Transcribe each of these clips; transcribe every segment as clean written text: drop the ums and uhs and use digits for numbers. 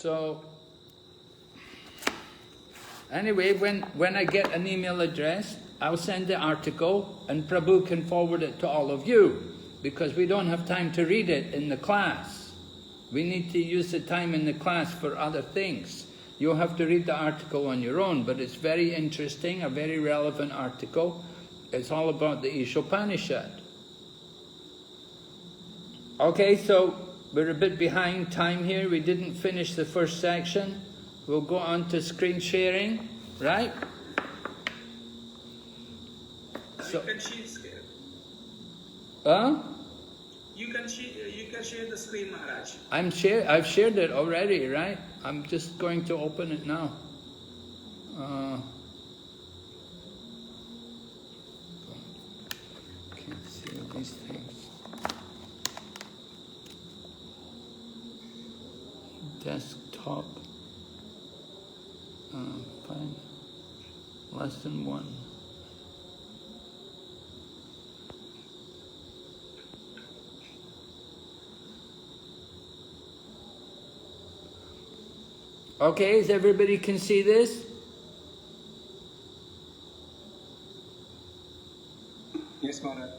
So, anyway, when I get an email address, I'll send the article and Prabhu can forward it to all of you, because we don't have time to read it in the class. We need to use the time in the class for other things. You'll have to read the article on your own, but it's very interesting, a very relevant article. It's all about the Isopanisad. Okay, so we're a bit behind time here. We didn't finish the first section. We'll go on to screen sharing, right? So, you can share. You can share the screen, Maharaj. I've shared it already, right? I'm just going to open it now. Can't see all these things. Desktop. Fine. Lesson 1. Okay, is everybody can see this? Yes, Maharaj.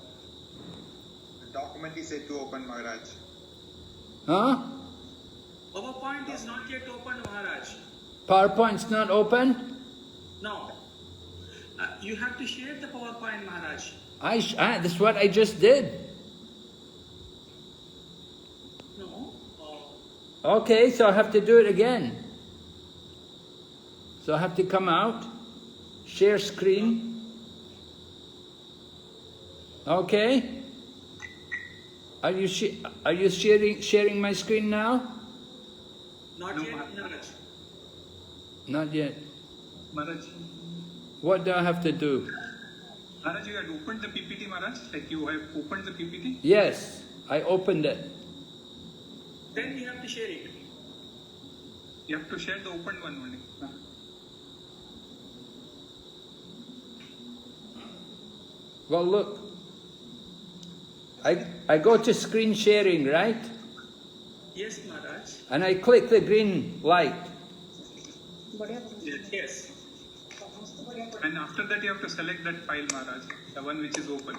The document is yet to open, Maharaj. Huh? PowerPoint is not yet open, Maharaj. PowerPoint's not open? No. You have to share the PowerPoint, Maharaj. This is what I just did. No. Okay, so I have to do it again. So I have to come out, share screen. Okay. Are you sharing my screen now? Not yet, Maharaj. Not yet. Maharaj. What do I have to do? Maharaj, you had opened the PPT, Maharaj? Like you have opened the PPT? Yes, I opened it. Then you have to share it. You have to share the opened one only. Well, look. I go to screen sharing, right? Yes, Maharaj. And I click the green light. Yes. And after that you have to select that file, Maharaj, the one which is open.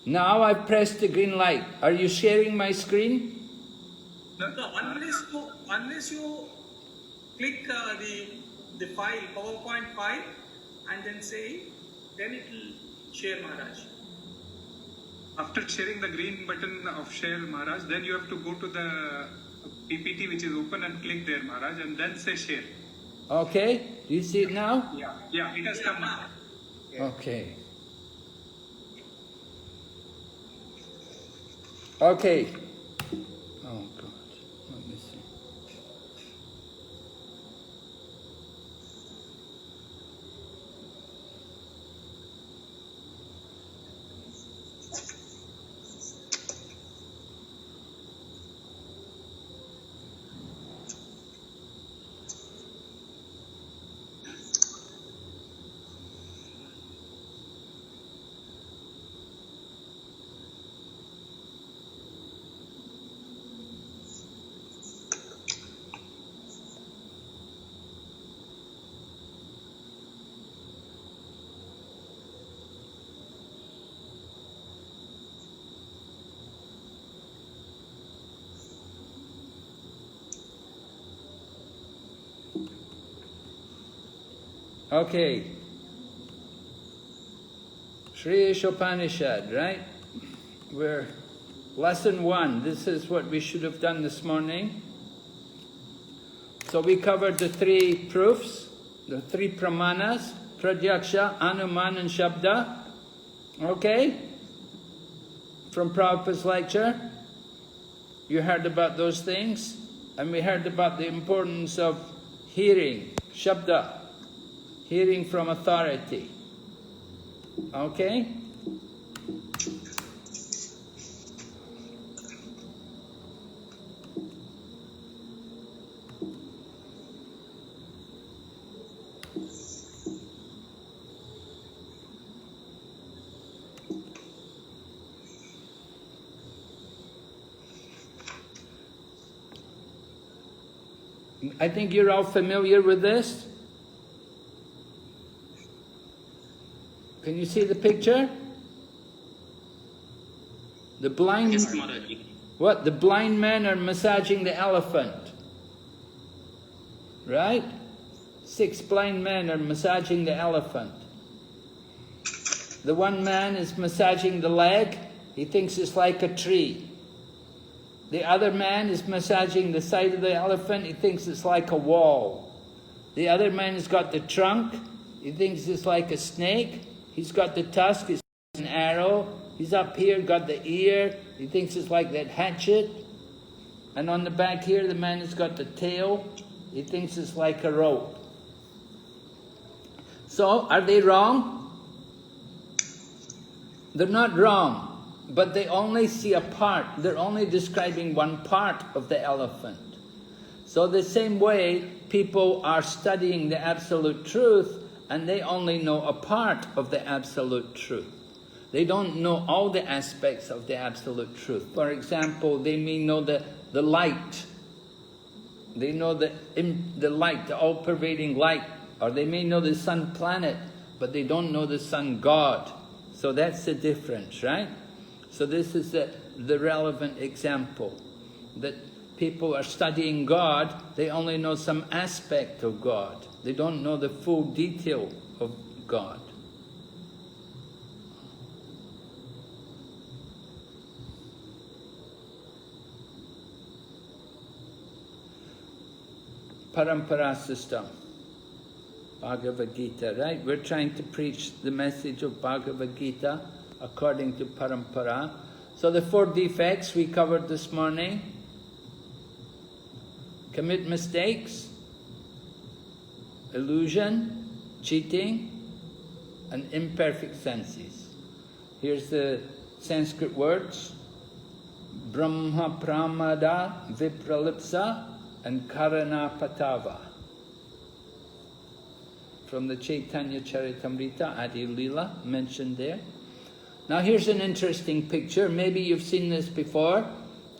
Now I've pressed the green light. Are you sharing my screen? No, unless you click the file, PowerPoint file, and then say, then it will share, Maharaj. After sharing the green button of share, Maharaj, then you have to go to the PPT which is open and click there, Maharaj, and then say share. Okay, do you see it now? Yeah, it has come now. Okay. Okay. Oh God, let me see. Okay. Shri Shupanishad, right? We're lesson 1. This is what we should have done this morning. So we covered the 3 proofs, the 3 pramanas, pratyaksha, anuman and shabda. Okay? From Prabhupada's lecture. You heard about those things. And we heard about the importance of hearing, shabda. Hearing from authority. Okay? I think you're all familiar with this. Can you see the picture? The blind... Yes, Maharaj. What? The blind men are massaging the elephant. Right? 6 blind men are massaging the elephant. The one man is massaging the leg. He thinks it's like a tree. The other man is massaging the side of the elephant. He thinks it's like a wall. The other man has got the trunk. He thinks it's like a snake. He's got the tusk. It's an arrow. He's up here, got the ear. He thinks it's like that hatchet. And on the back here, the man has got the tail. He thinks it's like a rope. So, are they wrong? They're not wrong, but they only see a part. They're only describing one part of the elephant. So the same way, people are studying the Absolute Truth, and they only know a part of the Absolute Truth. They don't know all the aspects of the Absolute Truth. For example, they may know the light. They know the light, the all-pervading light. Or they may know the sun planet, but they don't know the sun God. So that's the difference, right? So this is the relevant example. That people are studying God, they only know some aspect of God. They don't know the full detail of God. Parampara system. Bhagavad Gita, right? We're trying to preach the message of Bhagavad Gita according to Parampara. So the 4 defects we covered this morning. Commit mistakes, illusion, cheating, and imperfect senses. Here's the Sanskrit words. Brahma pramada vipralipsa and karana patava. From the Chaitanya Charitamrita, Adi Lila, mentioned there. Now here's an interesting picture. Maybe you've seen this before.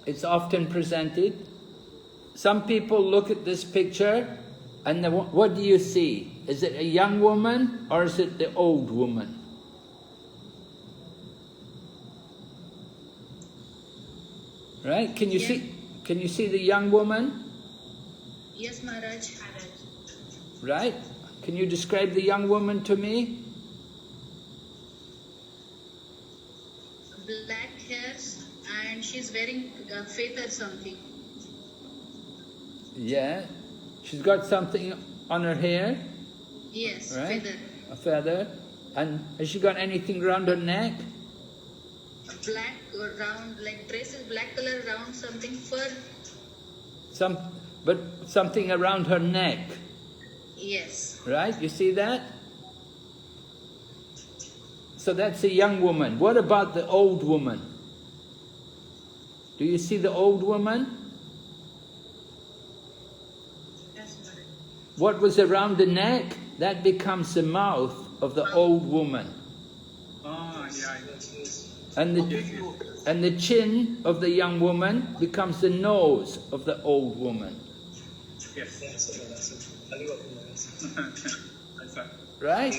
It's often presented. Some people look at this picture and what do you see? Is it a young woman or is it the old woman? Right? Can you see the young woman? Yes, Maharaj. Right? Can you describe the young woman to me? Black hairs and she's wearing a feather something. Yeah. She's got something on her hair? Yes, right? feather. A feather. And has she got anything around her neck? Black or round, like dress is black color round something, fur. But something around her neck. Yes. Right? You see that? So that's a young woman. What about the old woman? Do you see the old woman? Yes, Maharaj. What was around the neck, that becomes the mouth of the old woman. Ah, yeah. And the chin of the young woman becomes the nose of the old woman. Yes. Right?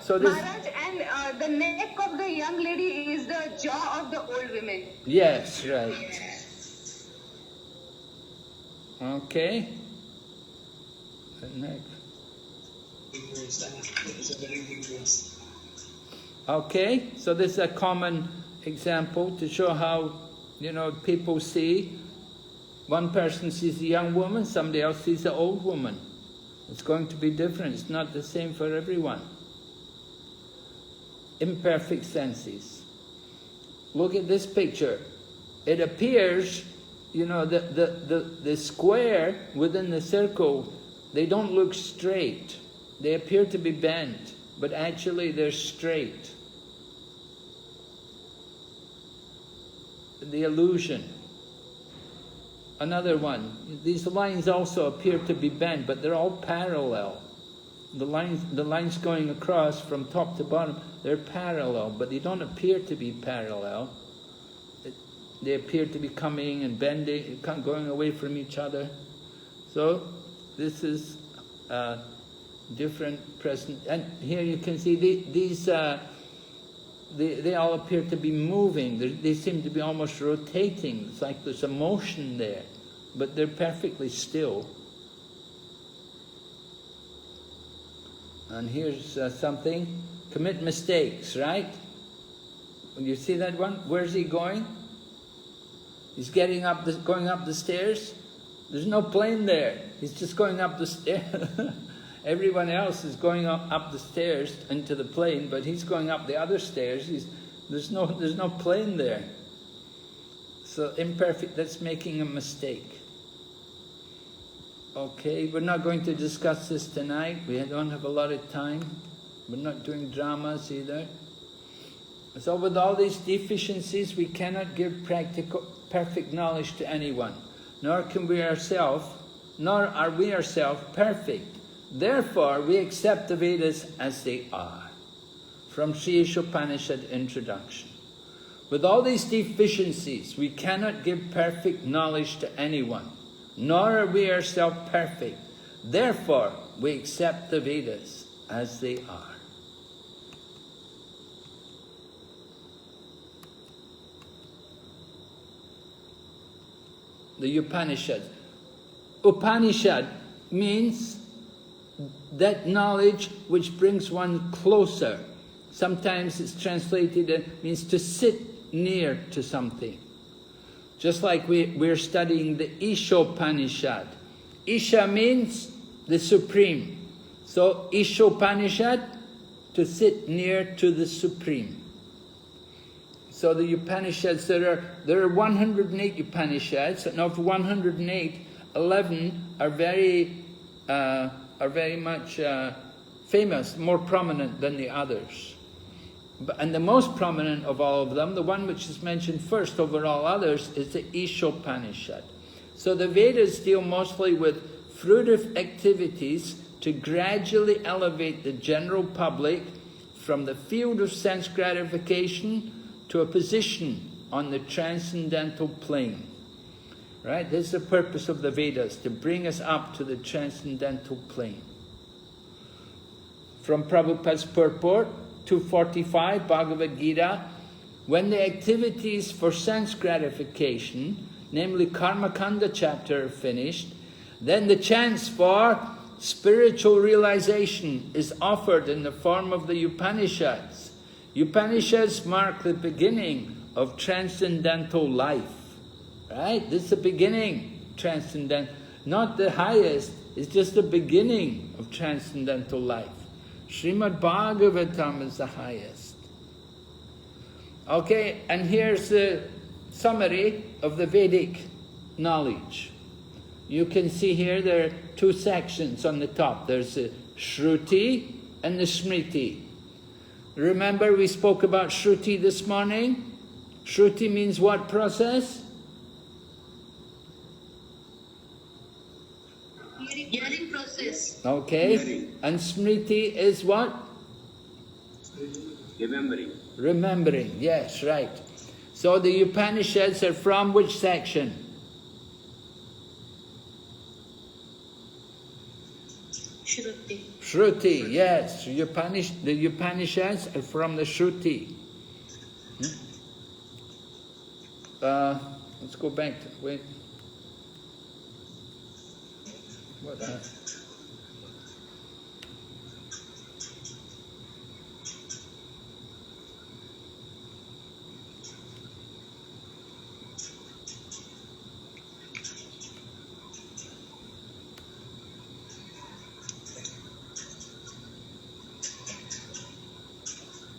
So this... Maharaj, and the neck of the young lady is the jaw of the old women. Yes, right. Okay. The neck. Okay, so this is a common example to show how, people see. One person sees a young woman, somebody else sees an old woman. It's going to be different. It's not the same for everyone. Imperfect senses. Look at this picture. It appears, the square within the circle, they don't look straight. They appear to be bent, but actually they're straight. The illusion. Another one. These lines also appear to be bent, but they're all parallel. The lines going across from top to bottom, they're parallel, but they don't appear to be parallel. They appear to be coming and bending, going away from each other. So this is different present. And here you can see these. They all appear to be moving. They seem to be almost rotating. It's like there's a motion there, but they're perfectly still. And here's something. Commit mistakes, right? When you see that one, where's he going? He's going up the stairs. There's no plane there. He's just going up the stairs. Everyone else is going up the stairs into the plane, but he's going up the other stairs. There's no plane there. So imperfect, that's making a mistake. Okay, we're not going to discuss this tonight. We don't have a lot of time. We're not doing dramas either. So with all these deficiencies, we cannot give perfect knowledge to anyone, nor are we ourselves perfect. Therefore, we accept the Vedas as they are. From Shri Shupanishad introduction. With all these deficiencies, we cannot give perfect knowledge to anyone, nor are we ourselves perfect. Therefore, we accept the Vedas as they are. The Upanishad. Upanishad means that knowledge which brings one closer. Sometimes it's translated, it means to sit near to something. Just like we're studying the Isopanisad. Isha means the Supreme. So Isopanisad, to sit near to the Supreme. So the Upanishads, there are 108 Upanishads, and of 108, 11 are very much famous, more prominent than the others. And the most prominent of all of them, the one which is mentioned first over all others, is the Isopanishad. So the Vedas deal mostly with fruitive activities to gradually elevate the general public from the field of sense gratification to a position on the transcendental plane. Right? This is the purpose of the Vedas, to bring us up to the transcendental plane. From Prabhupada's purport, 245, Bhagavad Gita, when the activities for sense gratification, namely Karmakanda chapter, are finished, then the chance for spiritual realization is offered in the form of the Upanishads. Upanishads mark the beginning of transcendental life. Right? This is the beginning, transcendent, not the highest, it's just the beginning of transcendental life. Srimad Bhagavatam is the highest. Okay, and here's the summary of the Vedic knowledge. You can see here there are two sections on the top. There's the Shruti and the Smriti. Remember we spoke about Shruti this morning? Shruti means what process? Hearing process. Okay. Hearing. And Smriti is what? Remembering. Remembering, yes, right. So the Upanishads are from which section? Shruti. Shruti, yes. The Upanishads are from the Shruti. Let's go back to, wait. What?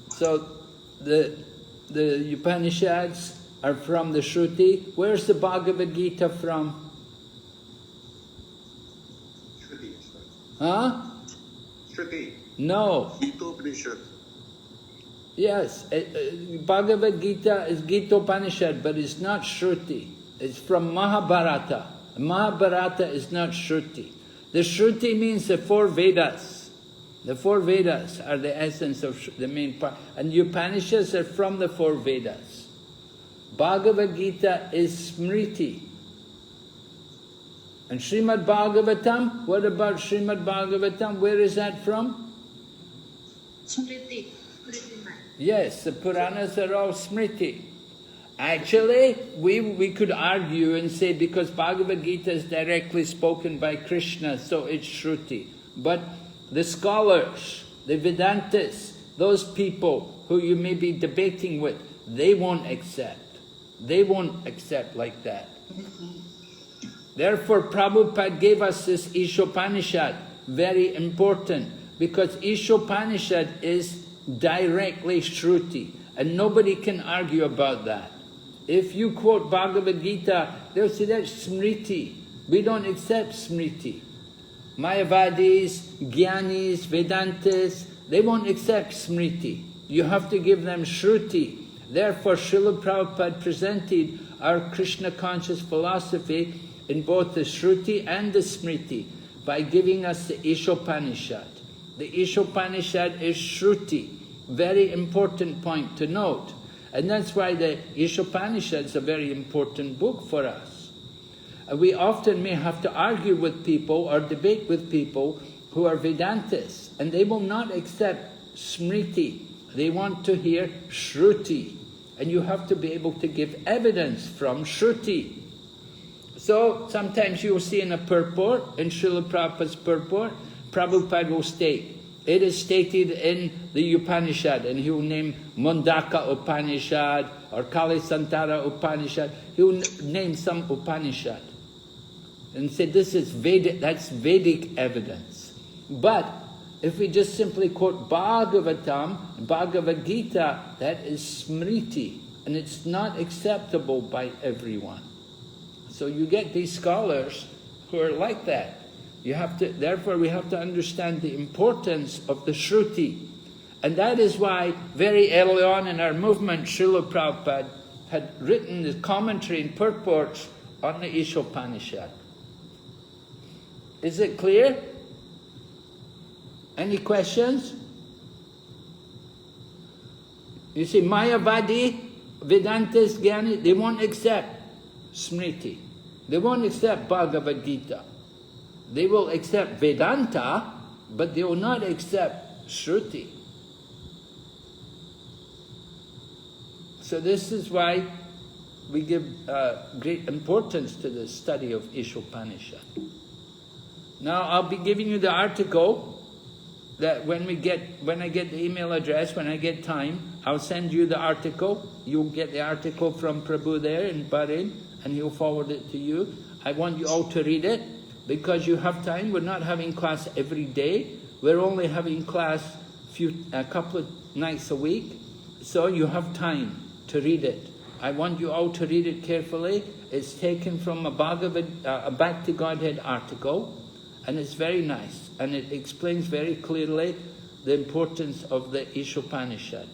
So the Upanishads are from the Shruti. Where's the Bhagavad Gita from? Shruti. Huh? Shruti. No. Isopanisad. Yes, Bhagavad Gita is Gita-upanishad, but it's not Shruti. It's from Mahabharata. Mahabharata is not Shruti. The Shruti means the four Vedas. The four Vedas are the essence of the main part. And the Upanishads are from the four Vedas. Bhagavad Gita is Smriti. And Srimad Bhagavatam, what about Srimad Bhagavatam? Where is that from? Smriti. Yes, the Puranas are all Smriti. Actually, we could argue and say because Bhagavad Gita is directly spoken by Krishna, so it's Shruti. But the scholars, the Vedantas, those people who you may be debating with, they won't accept. They won't accept like that. Therefore, Prabhupada gave us this Isopanisad, very important, because Isopanisad is directly Shruti, and nobody can argue about that. If you quote Bhagavad Gita, they'll say that's Smriti. We don't accept Smriti. Mayavadis, Gyanis, Vedantas, they won't accept Smriti. You have to give them Shruti. Therefore, Srila Prabhupada presented our Krishna conscious philosophy in both the Shruti and the Smriti by giving us the Isopanisad. The Isopanisad is Shruti. Very important point to note. And that's why the Isopanisad is a very important book for us. We often may have to argue with people or debate with people who are Vedantas, and they will not accept Smriti. They want to hear Shruti. And you have to be able to give evidence from Shruti. So sometimes you'll see in a purport, in Srila Prabhupada's purport, Prabhupada will state, it is stated in the Upanishad, and he will name Mundaka Upanishad or Kali Santara Upanishad. He will name some Upanishad and say this is Vedic, that's Vedic evidence. But if we just simply quote Bhagavatam, Bhagavad Gita, that is Smriti, and it's not acceptable by everyone. So you get these scholars who are like that. You have to, therefore we have to understand the importance of the Shruti. And that is why very early on in our movement, Srila Prabhupada had written the commentary and purports on the Isopanisad. Is it clear? Any questions? You see, Mayavadi, Vedantas, Jnani, they won't accept Smriti. They won't accept Bhagavad Gita. They will accept Vedanta, but they will not accept Shruti. So this is why we give great importance to the study of Isopanisad. Now I'll be giving you the article that when I get the email address, when I get time, I'll send you the article. You'll get the article from Prabhu there in Bahrain, and he'll forward it to you. I want you all to read it, because you have time. We're not having class every day. We're only having class a couple of nights a week. So you have time to read it. I want you all to read it carefully. It's taken from a Bhakti Godhead article, and it's very nice. And it explains very clearly the importance of the Isopanisad.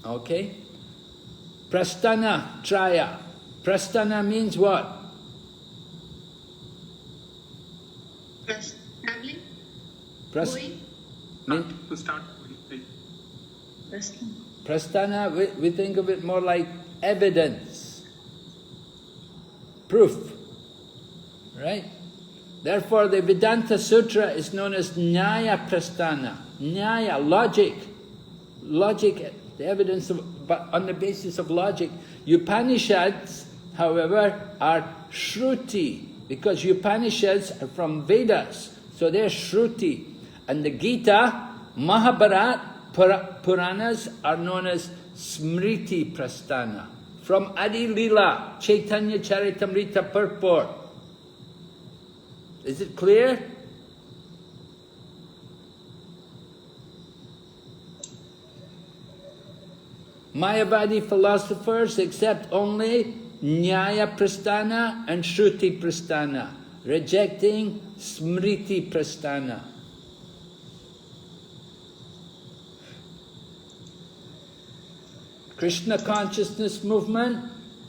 Okay? Prasthana, Traya. Prasthana means what? Traveling? Going? To start. Prasthana, we think of it more like evidence, proof, right? Therefore, the Vedanta Sutra is known as Nyaya Prasthana. Nyaya, logic, the evidence of, but on the basis of logic. Upanishads, however, are Shruti, because Upanishads are from Vedas, so they're Shruti. And the Gita, Mahabharata, Puranas are known as Smriti Prasthana. From Adi Lila, Chaitanya Charitamrita purport. Is it clear? Mayavadi philosophers accept only Nyaya Prasthana and Shruti Prasthana, rejecting Smriti Prasthana. Krishna consciousness movement,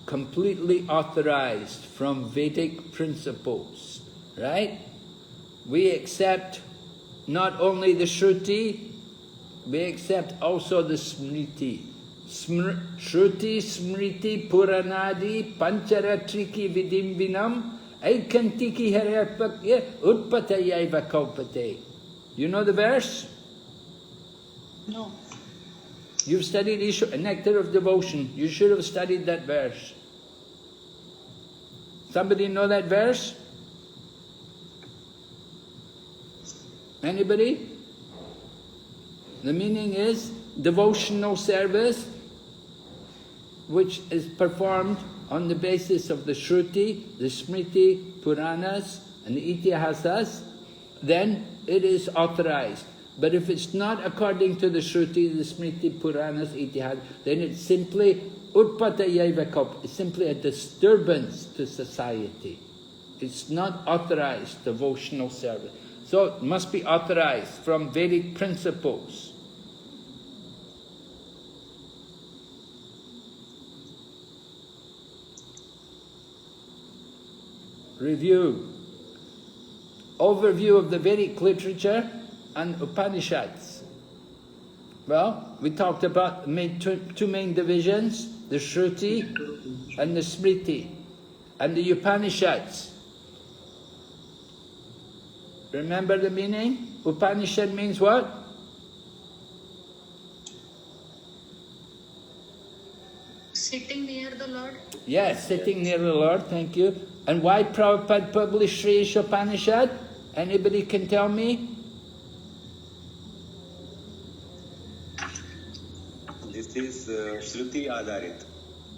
completely authorized from Vedic principles, right? We accept not only the Shruti, we accept also the Smriti. Shruti Smriti Puranadi Pancharatriki Vidimbinam Aikantiki Harapakya Utpatayaiva Kaupate. You know the verse? No. You've studied Nectar of Devotion. You should have studied that verse. Somebody know that verse? Anybody? The meaning is devotional service which is performed on the basis of the Shruti, the Smriti, Puranas and the Itihasas, then it is authorized. But if it's not according to the Shruti, the Smriti, Puranas, Itihasas, then it's simply Utpatayaiva, it's simply a disturbance to society. It's not authorized devotional service. So it must be authorized from Vedic principles. Review. Overview of the Vedic literature and Upanishads. Well, we talked about two main divisions, the Shruti and the Smriti, and the Upanishads. Remember the meaning? Upanishad means what? Sitting near the Lord. Yes, sitting near the Lord, thank you. And why Prabhupada published Shri Shupanishad? Anybody can tell me? This is Shruti Adharit.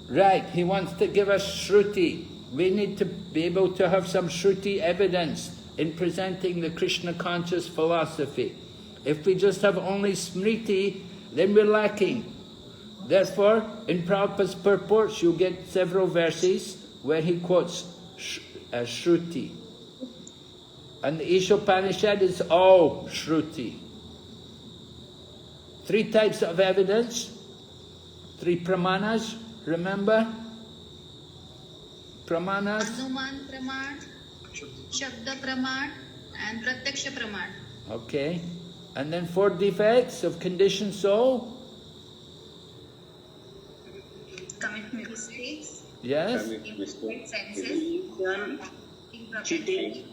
Right, he wants to give us Shruti. We need to be able to have some Shruti evidence in presenting the Krishna conscious philosophy. If we just have only Smriti, then we're lacking. Therefore, in Prabhupada's purports, you'll get several verses where he quotes Shruti. And the Isopanisad is all Shruti. 3 types of evidence, 3 pramanas, remember? Pramanas? Anuman Praman, Shabda Praman, and Pratyaksha Praman. Okay. And then 4 defects of conditioned soul? Commit mistakes. Yes? Imperfect senses. Cheating,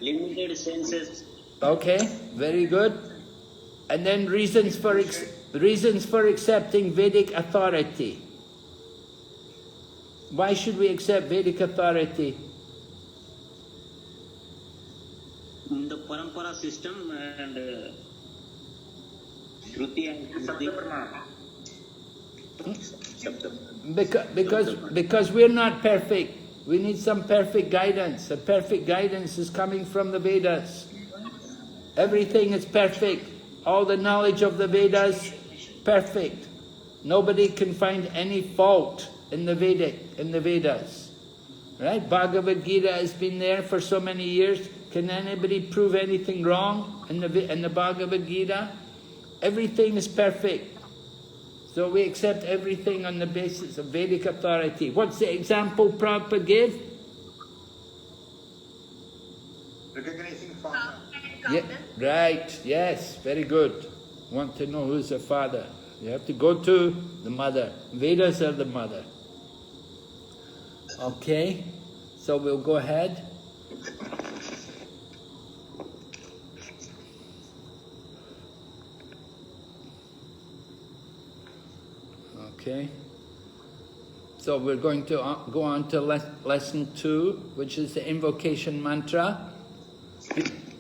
limited senses. Okay, very good. And then reasons for accepting Vedic authority. Why should we accept Vedic authority? The Parampara system and Shruti and Shruti. Because we're not perfect. We need some perfect guidance. The perfect guidance is coming from the Vedas. Everything is perfect. All the knowledge of the Vedas, perfect. Nobody can find any fault in the Vedas. Right? Bhagavad Gita has been there for so many years. Can anybody prove anything wrong in the Bhagavad Gita? Everything is perfect. So we accept everything on the basis of Vedic authority. What's the example Prabhupada gave? Recognizing father. Yeah, right, yes, very good. Want to know who's the father? You have to go to the mother. Vedas are the mother. Okay, so we'll go ahead. Okay, so we're going to go on to lesson 2, which is the Invocation Mantra.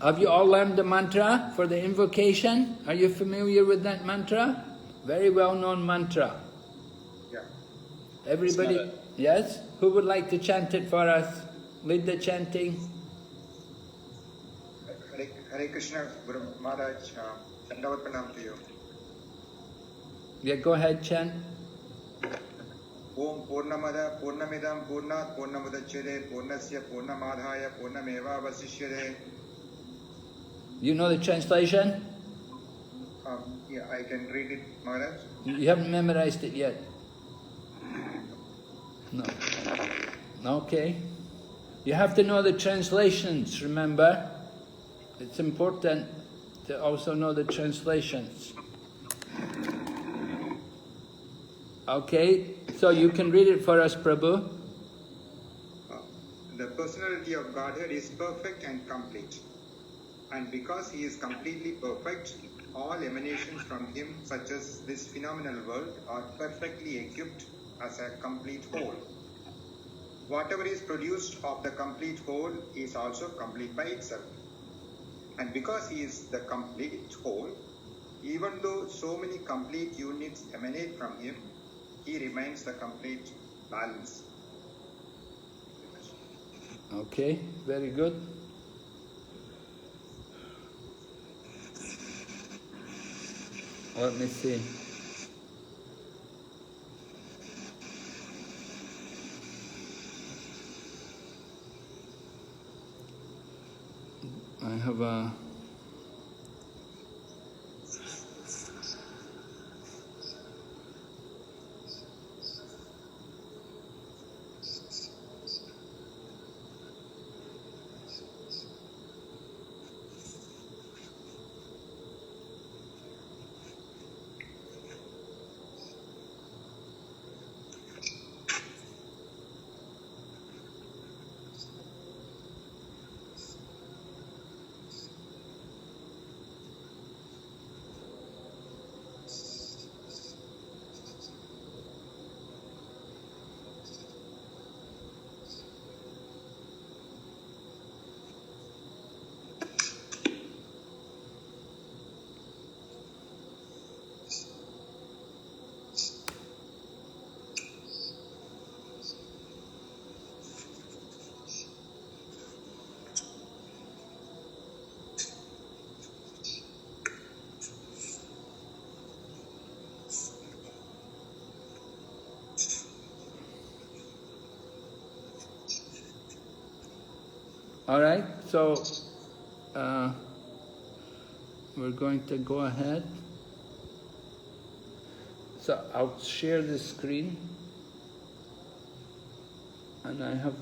Have you all learned the mantra for the invocation? Are you familiar with that mantra? Very well-known mantra. Yeah. Everybody, yes? Who would like to chant it for us? Lead the chanting. Hare Krishna, Guru Maharaj, Dandavat Pranam to you. Yeah, go ahead, chant. Om Purnamada Purnamidam Purnat Purnamudachyate Purnasya Purnamadhaya Purnameva Vasishyate. You know the translation? Yeah, I can read it, Maharaj. You haven't memorized it yet? No. Okay. You have to know the translations, remember? It's important to also know the translations. Okay, so you can read it for us, Prabhu. The personality of Godhead is perfect and complete. And because he is completely perfect, all emanations from him, such as this phenomenal world, are perfectly equipped as a complete whole. Whatever is produced of the complete whole is also complete by itself. And because he is the complete whole, even though so many complete units emanate from him, he remains the complete balance. Okay, very good. Let me see. I have a... All right, so we're going to go ahead. So I'll share the screen, and I have...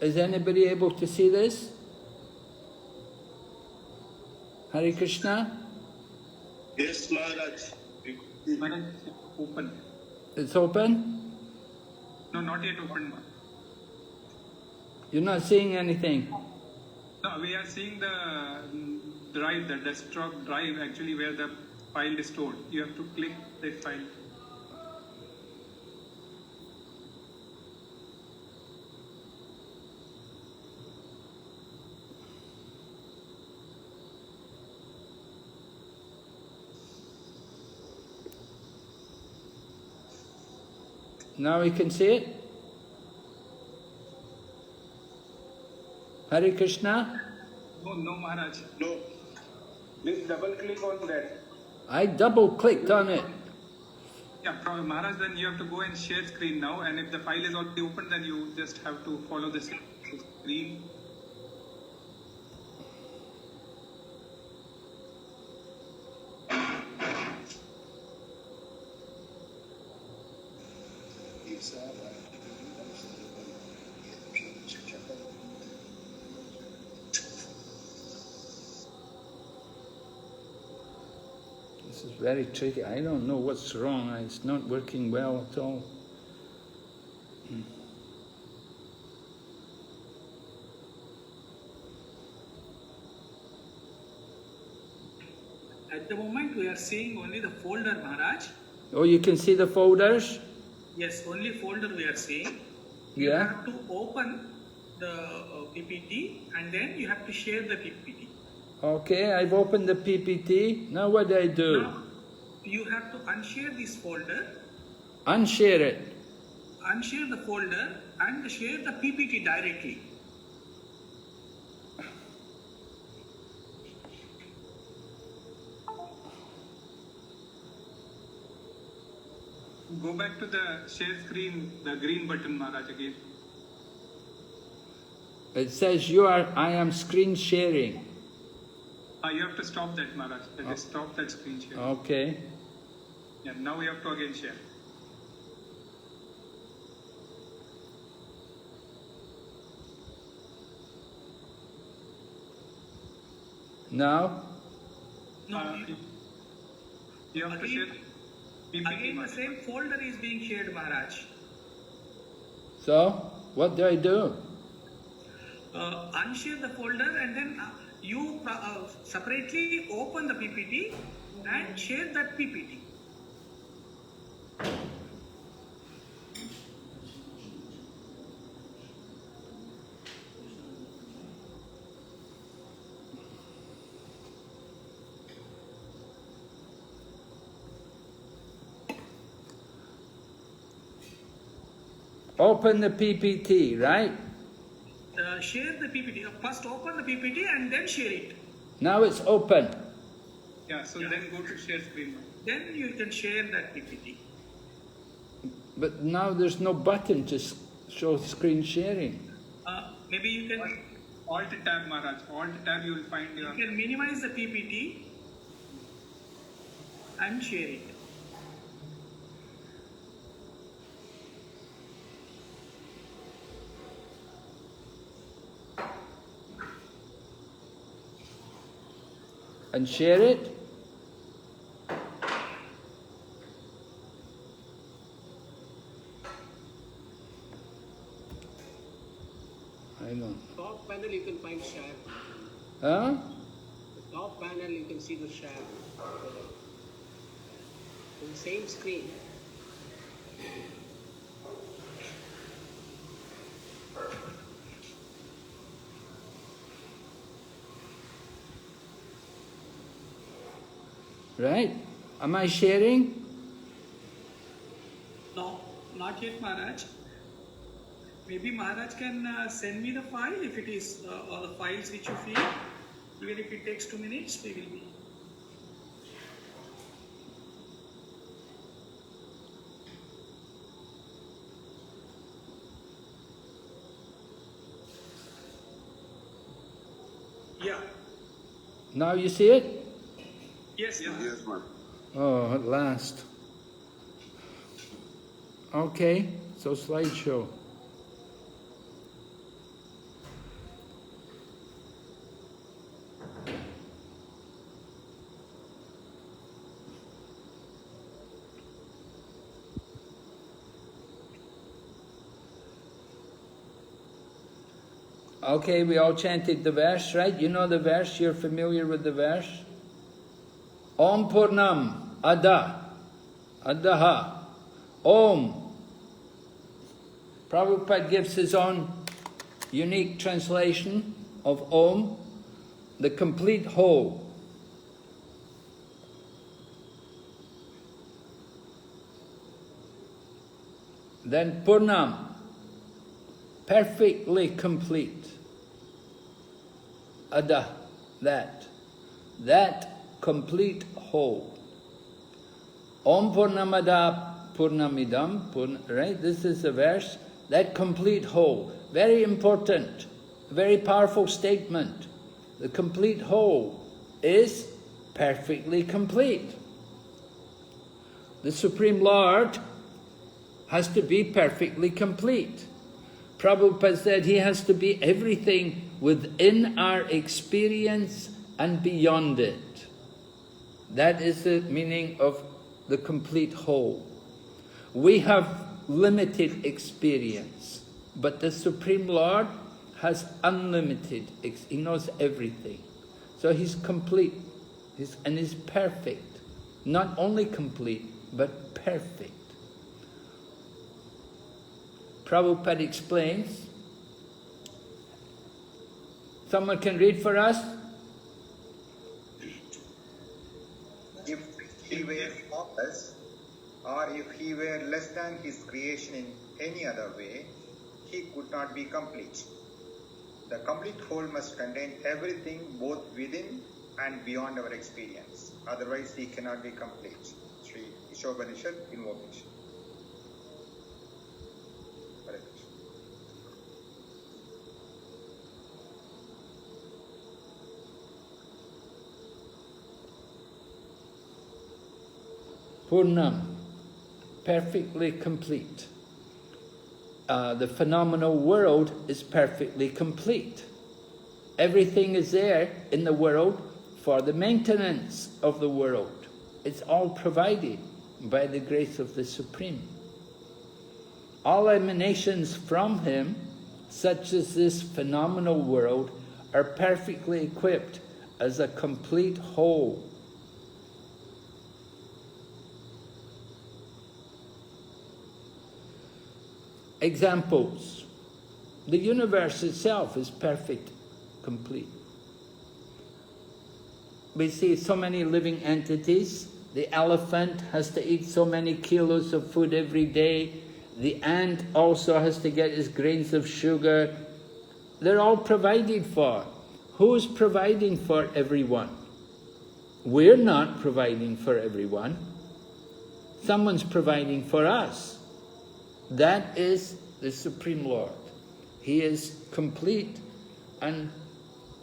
Is anybody able to see this? Hare Krishna? Yes, Maharaj. Maharaj, open. It's open? No, not yet open. You're not seeing anything? No, we are seeing the drive, the desktop drive actually where the file is stored. You have to click the file. Now we can see it? Hare Krishna? No, no, Maharaj. No. Please double click on that. I double-clicked on it. Yeah, Maharaj, then you have to go and share screen now, and if the file is already open, then you just have to follow the screen. This is very tricky. I don't know what's wrong. It's not working well at all. At the moment, we are seeing only the folder, Maharaj. Oh, you can see the folders? Yes, only folder we are seeing. You Yeah. have to open the PPT and then you have to share the PPT. Okay, I've opened the PPT. Now what do I do? Now, you have to unshare this folder Unshare it. Unshare the folder and share the PPT directly. Go back to the share screen, the green button, Maharaj, again. It says I am screen sharing. You have to stop that, Maharaj. Just stop that screen share. Okay. Yeah, now we have to again share. Now? No, You have to share PPT. again the same folder is being shared, Maharaj. So, what do I do? Unshare the folder and then you separately open the PPT and share that PPT. Open the PPT, right? Share the PPT. First open the PPT and then share it. Now it's open. Yeah, so then go to share screen. Then you can share that PPT. But now there's no button to show screen sharing. Maybe you can Alt tab, Maharaj. Alt tab, you will find your. You can minimize the PPT and share it. And share it. I don't. Top panel you can find share. Huh? The top panel you can see the share. In the same screen. Right? Am I sharing? No, not yet, Maharaj. Maybe Maharaj can send me the file if it is all the files which you feel. Even if it takes 2 minutes, we will be. Yeah. Now you see it? Yes, Maharaj. Yes, ma'am. Oh, at last. Okay, so slideshow. Okay, we all chanted the verse, right? You know the verse, you're familiar with the verse? Om Purnam Adaha Om. Prabhupada gives his own unique translation of Om, the complete whole. Then Purnam, perfectly complete. Ada, that complete whole. Om Purnamada Purnamidam, right? This is the verse, that complete whole. Very important, very powerful statement. The complete whole is perfectly complete. The Supreme Lord has to be perfectly complete. Prabhupada said he has to be everything within our experience and beyond it. That is the meaning of the complete whole. We have limited experience, but the Supreme Lord has unlimited, he knows everything. So he's complete, and he's perfect. Not only complete, but perfect. Prabhupada explains. Someone can read for us? If he were flawless, or if he were less than his creation in any other way, he could not be complete. The complete whole must contain everything both within and beyond our experience. Otherwise, he cannot be complete. Shri Isopanisad, Invocation. Hare Krishna. Purnam, perfectly complete. The phenomenal world is perfectly complete. Everything is there in the world for the maintenance of the world. It's all provided by the grace of the Supreme. All emanations from Him, such as this phenomenal world, are perfectly equipped as a complete whole. Examples. The universe itself is perfect, complete. We see so many living entities. The elephant has to eat so many kilos of food every day. The ant also has to get his grains of sugar. They're all provided for. Who's providing for everyone? We're not providing for everyone. Someone's providing for us. That is the Supreme Lord. He is complete, and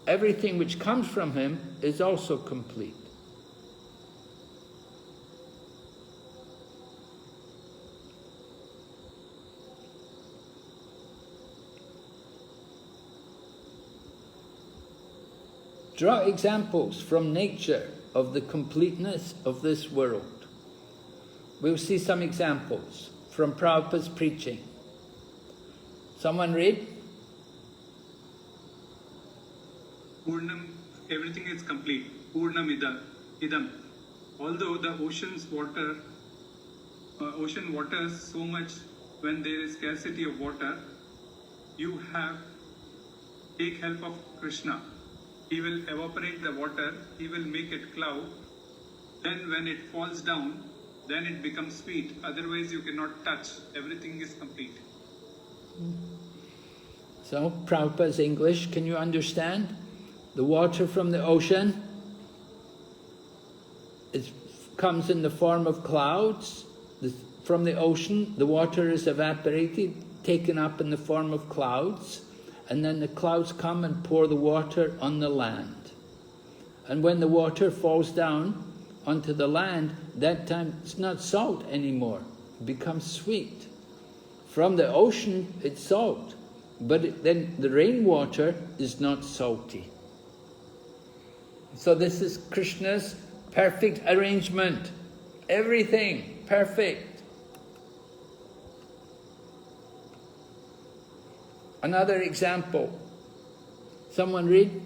everything which comes from Him is also complete. Draw examples from nature of the completeness of this world. We'll see some examples from Prabhupada's preaching. Someone read? Purnam, everything is complete. Purnam idam. Although the ocean waters so much when there is scarcity of water, you take help of Krishna. He will evaporate the water, he will make it cloud. Then when it falls down, then it becomes sweet. Otherwise you cannot touch. Everything is complete. So, Prabhupada's English, can you understand? The water from the ocean, it comes in the form of clouds. From the ocean, the water is evaporated, taken up in the form of clouds, and then the clouds come and pour the water on the land. And when the water falls down onto the land, that time it's not salt anymore, it becomes sweet. From the ocean, it's salt, but then the rainwater is not salty. So this is Krishna's perfect arrangement. Everything perfect. Another example. Someone read?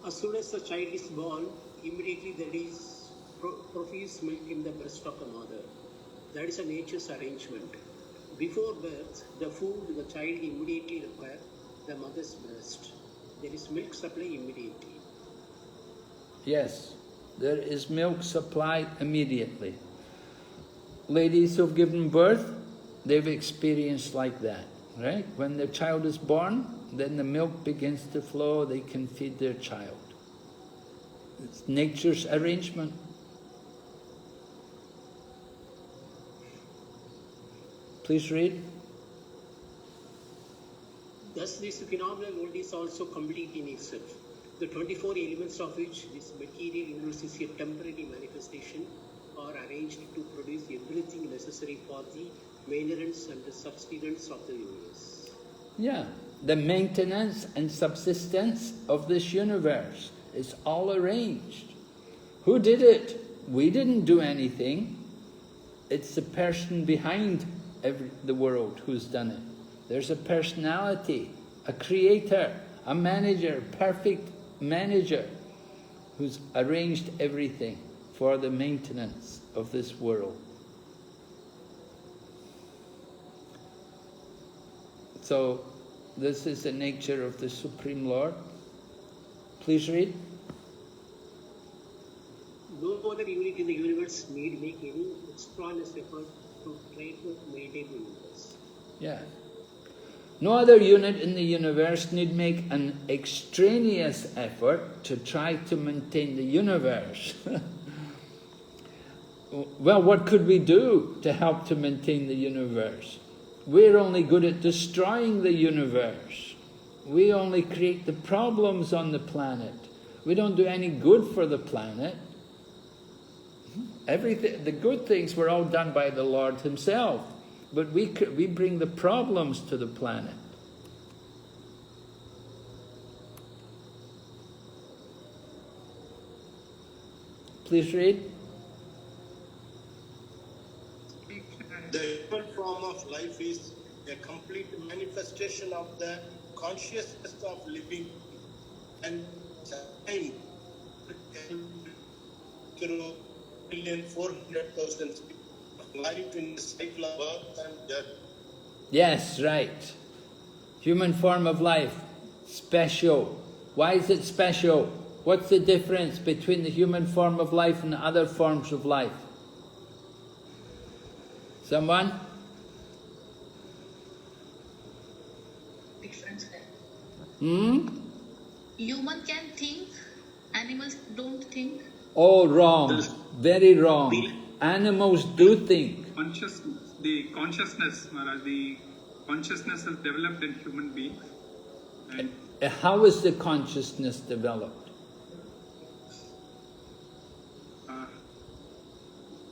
As soon as the child is born, immediately there is profuse milk in the breast of the mother. That is a nature's arrangement. Before birth, the food the child immediately requires the mother's breast. There is milk supply immediately. Yes, there is milk supplied immediately. Ladies who've given birth, they've experienced like that, right? When the child is born, then the milk begins to flow, they can feed their child. It's nature's arrangement. Please read. Thus, this phenomenal world is also complete in itself. The 24 elements of which this material universe is a temporary manifestation are arranged to produce everything necessary for the maintenance and the subsistence of the universe. Yeah, the maintenance and subsistence of this universe is all arranged. Who did it? We didn't do anything. It's the person behind the world who's done it. There's a personality, a creator, a manager, perfect manager, who's arranged everything for the maintenance of this world. So, this is the nature of the Supreme Lord. Please read. Though no other unit in the universe need make any extraneous effort to try to maintain the universe. Yeah. No other unit in the universe need make an extraneous effort to try to maintain the universe. Well, what could we do to help to maintain the universe? We're only good at destroying the universe. We only create the problems on the planet. We don't do any good for the planet. Everything, the good things were all done by the Lord Himself, but we bring the problems to the planet. Please read. The human form of life is a complete manifestation of the consciousness of living and time through 1,400,000 life in the cycle of birth and death. Yes, right. Human form of life, special. Why is it special? What's the difference between the human form of life and other forms of life? Someone? Difference. Human can think, animals don't think. Oh, wrong. Very wrong. Animals do think. The consciousness, Maharaj, the consciousness is developed in human beings. And How is the consciousness developed?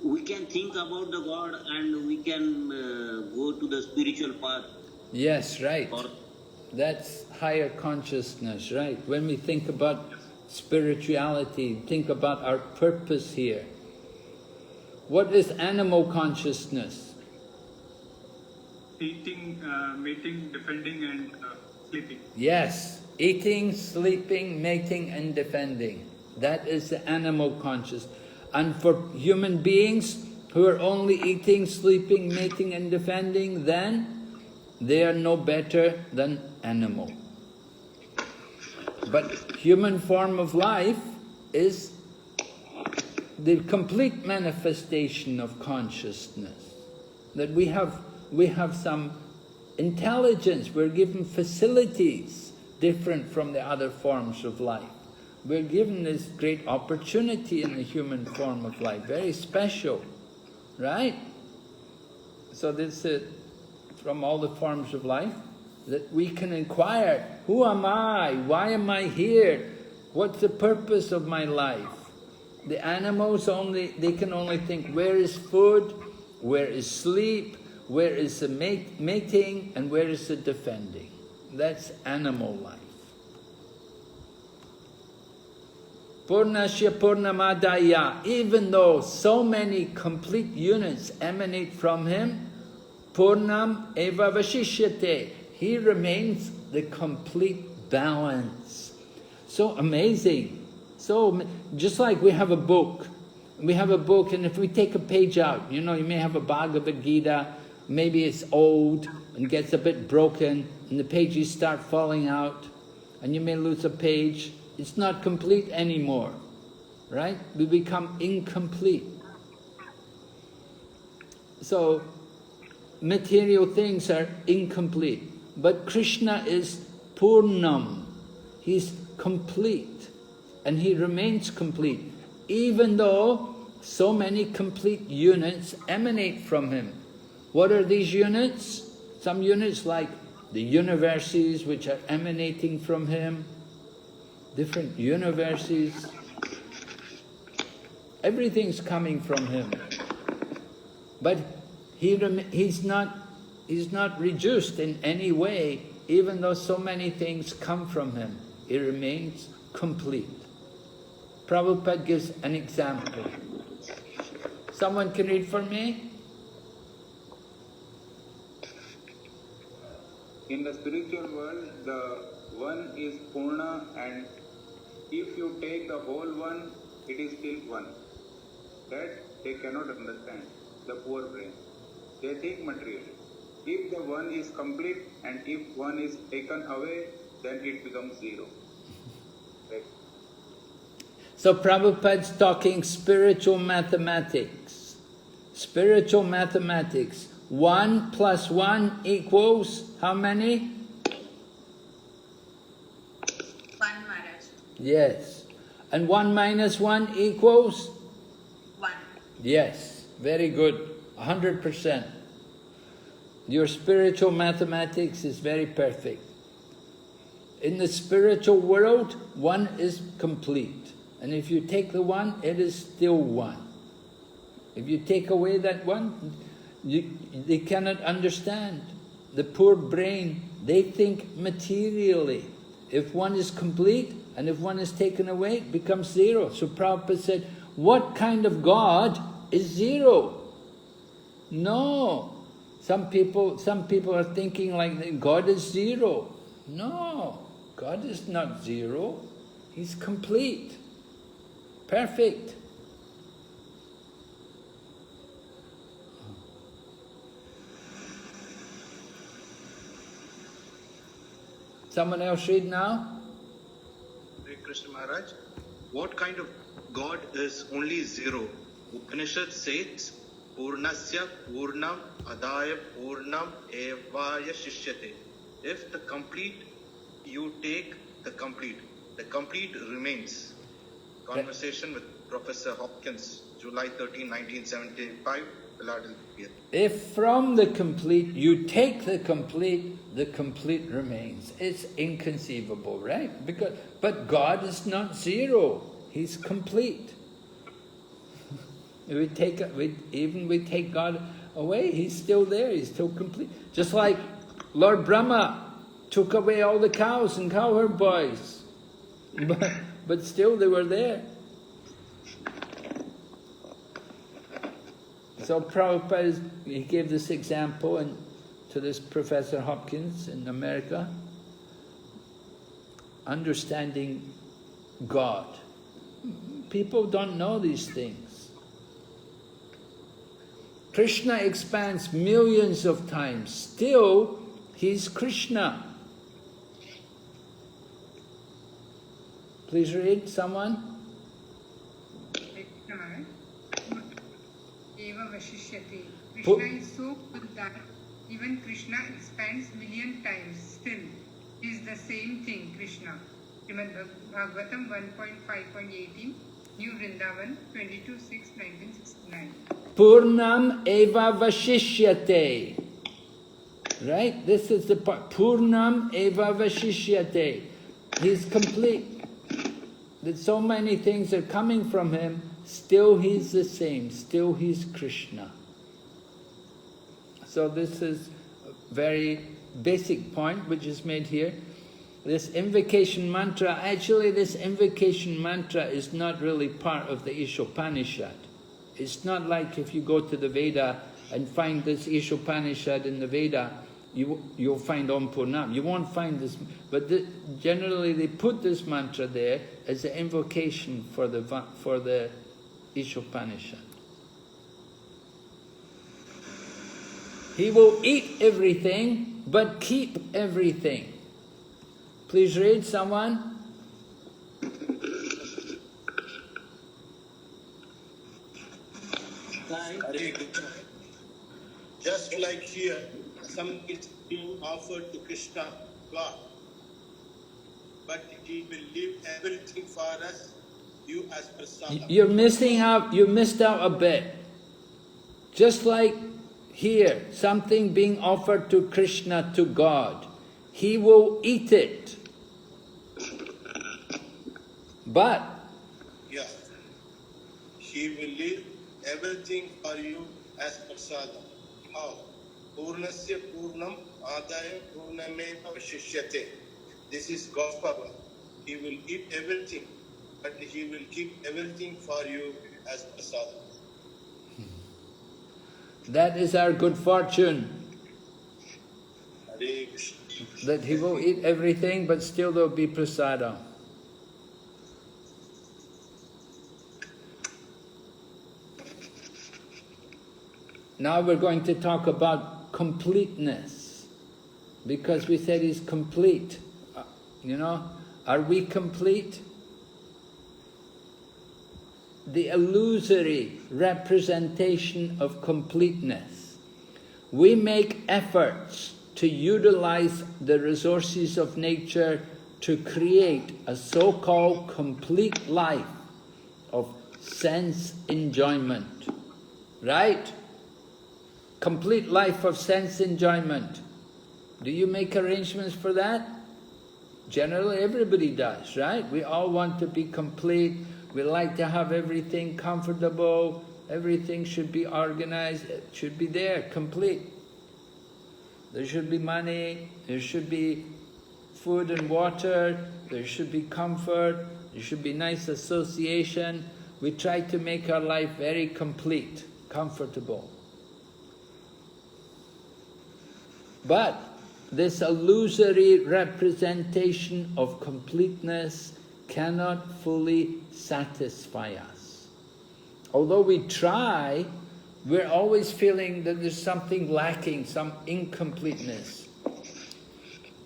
We can think about the God and we can go to the spiritual path. Yes, right. Or That's higher consciousness, right? When we think about spirituality, think about our purpose here. What is animal consciousness? eating, mating, defending and sleeping. Yes, eating, sleeping, mating and defending. That is the animal consciousness. And for human beings who are only eating, sleeping, mating and defending, then they are no better than animal. But human form of life is the complete manifestation of consciousness. That we have some intelligence, we're given facilities different from the other forms of life. We're given this great opportunity in the human form of life, very special, right? So this is from all the forms of life, that we can inquire, who am I? Why am I here? What's the purpose of my life? The animals they can only think, where is food? Where is sleep? Where is the mating? And where is the defending? That's animal life. Purnasya Purnamadaya, even though so many complete units emanate from him, Purnam Eva Vashishyate, he remains the complete balance. So amazing. So, just like we have a book, and if we take a page out, you may have a Bhagavad Gita, maybe it's old and gets a bit broken, and the pages start falling out, and you may lose a page. It's not complete anymore, right? We become incomplete. So, material things are incomplete. But Krishna is Purnam. He's complete. And he remains complete. Even though so many complete units emanate from him. What are these units? Some units like the universes which are emanating from him. Different universes. Everything's coming from him. But he's not reduced in any way, even though so many things come from him. He remains complete. Prabhupada gives an example. Someone can read for me? In the spiritual world, the one is Purna, and if you take the whole one, it is still one. That they cannot understand, the poor brain. They think materially. If the one is complete and if one is taken away, then it becomes zero. Right? So Prabhupada's talking spiritual mathematics. Spiritual mathematics. 1 plus 1 equals how many? 1, Maharaj. Yes. And 1 minus 1 equals? 1. Yes. Very good. 100%. Your spiritual mathematics is very perfect. In the spiritual world, 1 is complete. And if you take the 1, it is still 1. If you take away that 1, they cannot understand. The poor brain, they think materially. If 1 is complete, and if 1 is taken away, it becomes 0. So Prabhupada said, what kind of God is 0? No. Some people are thinking like God is 0. No, God is not 0. He's complete, perfect. Someone else read now? Hare Krishna Maharaj, what kind of God is only 0? Upanishad says, Purnasya Purnam Adaya Purnam Evaya Shishyate. If the complete, you take the complete remains. Conversation with Professor Hopkins, July 13, 1975, Philadelphia. If from the complete you take the complete remains. It's inconceivable, right? But God is not 0. He's complete. We take God away, He's still there, He's still complete. Just like Lord Brahma took away all the cows and cowherd boys, but still they were there. So Prabhupada, he gave this example to this Professor Hopkins in America, understanding God. People don't know these things. Krishna expands millions of times, still He's Krishna. Please read, someone. Krishna is so good that even Krishna expands million times, still he is the same thing, Krishna. Srimad Bhagavatam 1.5.18, New Vrindavan 22/6/1969. Purnam eva vashishyate. Right? This is the part. Purnam eva vashishyate. He's complete. That so many things are coming from Him, still He's the same, still He's Krishna. So this is a very basic point which is made here. This invocation mantra, actually this invocation mantra is not really part of the Isopanisad. It's not like if you go to the Veda and find this Isopanisad in the Veda, you'll find Om Purnam. You won't find this, but generally they put this mantra there as an invocation for the Isopanisad. He will eat everything, but keep everything. Please read, someone. Just like here, some is being offered to Krishna, God. But He will leave everything for us, you as Prasada. You're missing out, you missed out a bit. Just like here, something being offered to Krishna, to God, He will eat it. But yeah, He will leave everything for you as Prasada. How? Purnasya Purnam Adaya Purnameva Vashishyate. This is God's power. He will eat everything, but He will keep everything for you as Prasada. that is our good fortune. That He will eat everything, but still there will be prasada. Now we're going to talk about completeness, because we said He's complete. You know, are we complete? the illusory representation of completeness. We make efforts to utilize the resources of nature to create a so-called complete life of sense enjoyment. Right? Complete life of sense enjoyment. Do you make arrangements for that? Generally, everybody does, right? We all want to be complete. We like to have everything comfortable. Everything should be organized. It should be there, complete. There should be money. There should be food and water. There should be comfort. There should be nice association. We try to make our life very complete, comfortable. But this illusory representation of completeness cannot fully satisfy us. Although we try, we're always feeling that there's something lacking, some incompleteness.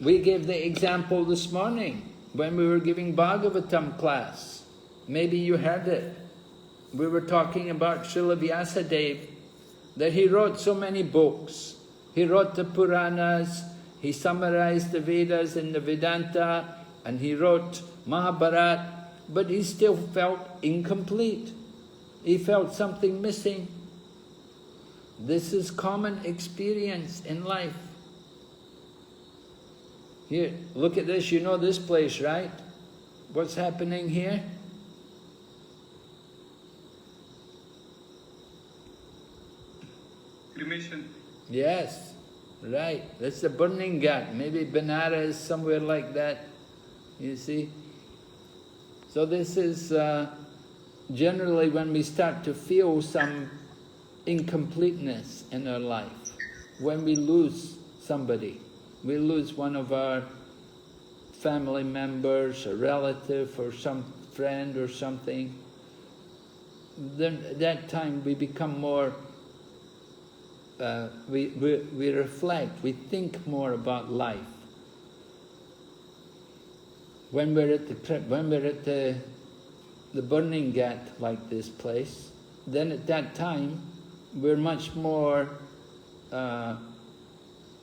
We gave the example this morning when we were giving Bhagavatam class. Maybe you heard it. We were talking about Srila Vyasadeva, that he wrote so many books. He wrote the Puranas, he summarized the Vedas and the Vedanta, and he wrote Mahabharata, but he still felt incomplete. He felt something missing. This is common experience in life. Here, look at this, you know this place, right? What's happening here? Cremation. Yes, right. That's the burning ghat. Maybe Benares, somewhere like that. You see? So this is generally when we start to feel some incompleteness in our life. When we lose somebody. We lose one of our family members, a relative, or some friend or something. Then at that time we become more we reflect, we think more about life. When we're at the burning ghat like this place, then at that time we're much more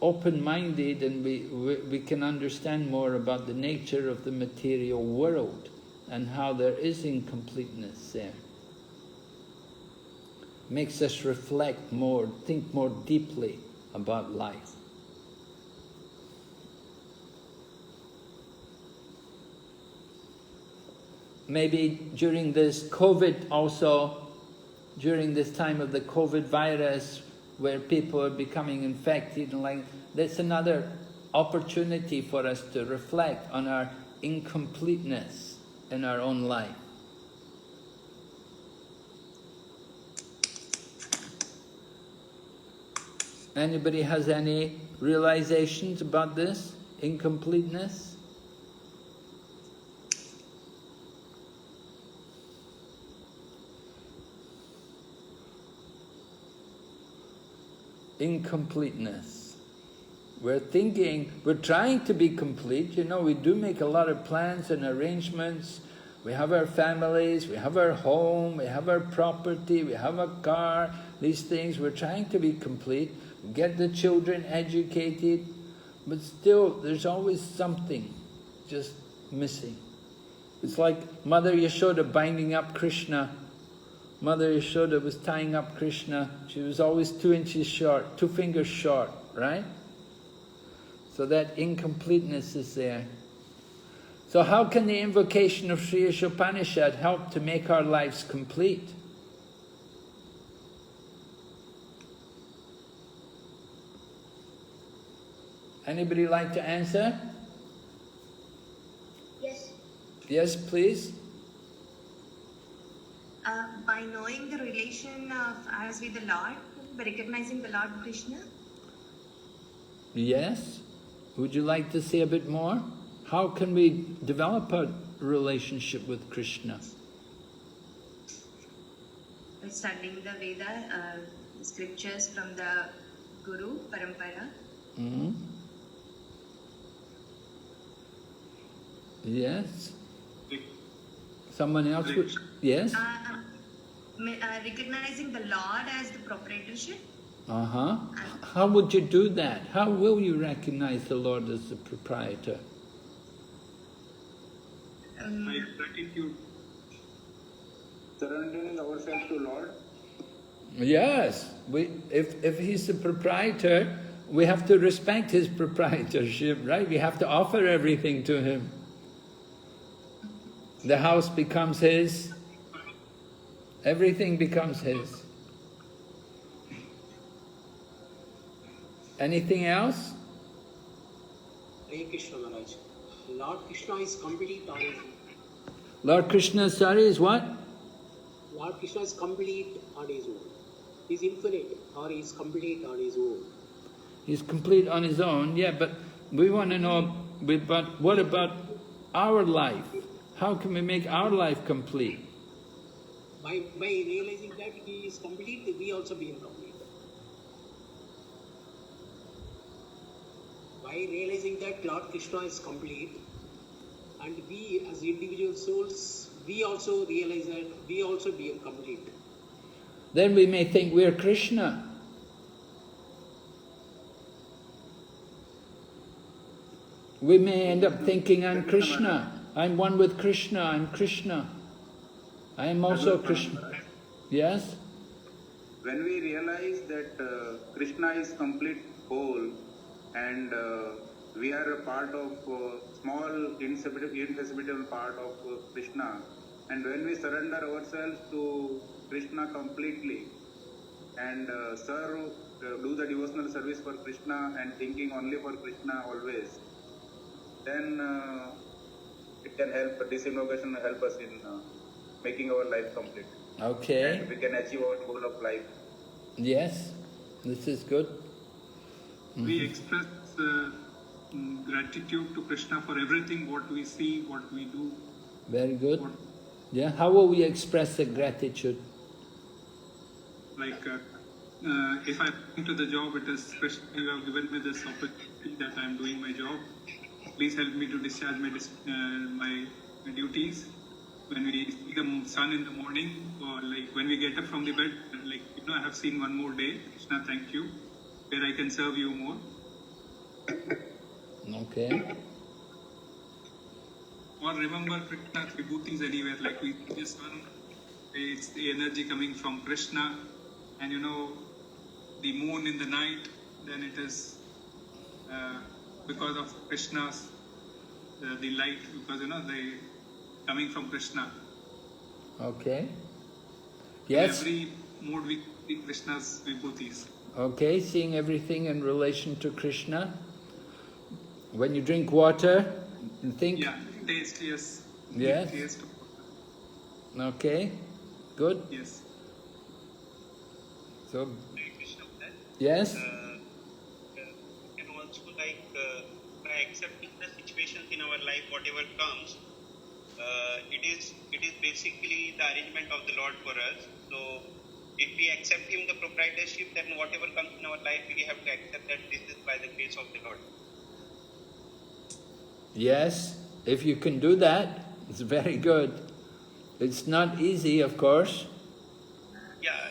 open-minded, and we can understand more about the nature of the material world and how there is incompleteness there. Makes us reflect more, think more deeply about life. Maybe during this COVID also, during this time of the COVID virus, where people are becoming infected, and like, that's another opportunity for us to reflect on our incompleteness in our own life. Anybody has any realizations about this incompleteness? Incompleteness. We're trying to be complete, you know, we do make a lot of plans and arrangements. We have our families, we have our home, we have our property, we have a car, these things, we're trying to be complete. Get the children educated, but still there's always something just missing. It's like Mother Yashoda binding up Krishna. Mother Yashoda was tying up Krishna. She was always 2 inches short, 2 fingers short, right? So that incompleteness is there. So how can the invocation of Shri Shupanishad help to make our lives complete? Anybody like to answer? Yes. Yes, please. By knowing the relation of us with the Lord, by recognizing the Lord Krishna. Yes. Would you like to say a bit more? How can we develop a relationship with Krishna? By studying the Veda, scriptures from the Guru, Parampara. Mm-hmm. Yes. Someone else would... Yes? recognizing the Lord as the proprietorship. How would you do that? How will you recognize the Lord as the proprietor? By gratitude. Surrendering ourselves to Lord. Yes, if He's the proprietor, we have to respect His proprietorship, right? We have to offer everything to Him. The house becomes His, everything becomes His. Anything else? Hare Krishna Maharaj. Lord Krishna is complete on his own. Lord Krishna, sorry, is what? Lord Krishna is complete on his own. He is infinite or he is complete on his own. He's complete on His own, yeah, but we want to know, but what about our life? How can we make our life complete? By realizing that he is complete, we also become complete. By realizing that Lord Krishna is complete, and we as individual souls, we also realize that we also become complete. Then we may think we're Krishna. We may end up thinking I'm Krishna. I'm one with Krishna. I'm Krishna. I am also Krishna. Yes? When we realize that Krishna is complete whole and we are a part of small inseparable part of Krishna, and when we surrender ourselves to Krishna completely and do the devotional service for Krishna and thinking only for Krishna always, then it can help, this invocation will help us in making our life complete. Okay. And we can achieve our goal of life. Yes, this is good. We express gratitude to Krishna for everything, what we see, what we do. Very good. Yeah, how will we express the gratitude? Like, if I come to the job, it is Krishna, you have given me this opportunity that I am doing my job. Please help me to discharge my duties. When we see the sun in the morning, or like when we get up from the bed, like, I have seen one more day. Krishna, thank you, where I can serve you more. Okay. Or remember Krishna's vibhutis anywhere, like we see the sun, it's the energy coming from Krishna, and the moon in the night, then it is because of Krishna's, the light, because they coming from Krishna. Okay. Yes? In every mood we see Krishna's vibhutis. Okay, seeing everything in relation to Krishna. When you drink water, you think... Yeah, taste, yes. Yes? Taste. Okay, good. Yes. So... Krishna, yes? And also by accepting the situations in our life, whatever comes, it is basically the arrangement of the Lord for us. So if we accept Him, the proprietorship, then whatever comes in our life, we have to accept that this is by the grace of the Lord. Yes, if you can do that, it's very good. It's not easy, of course. Yeah,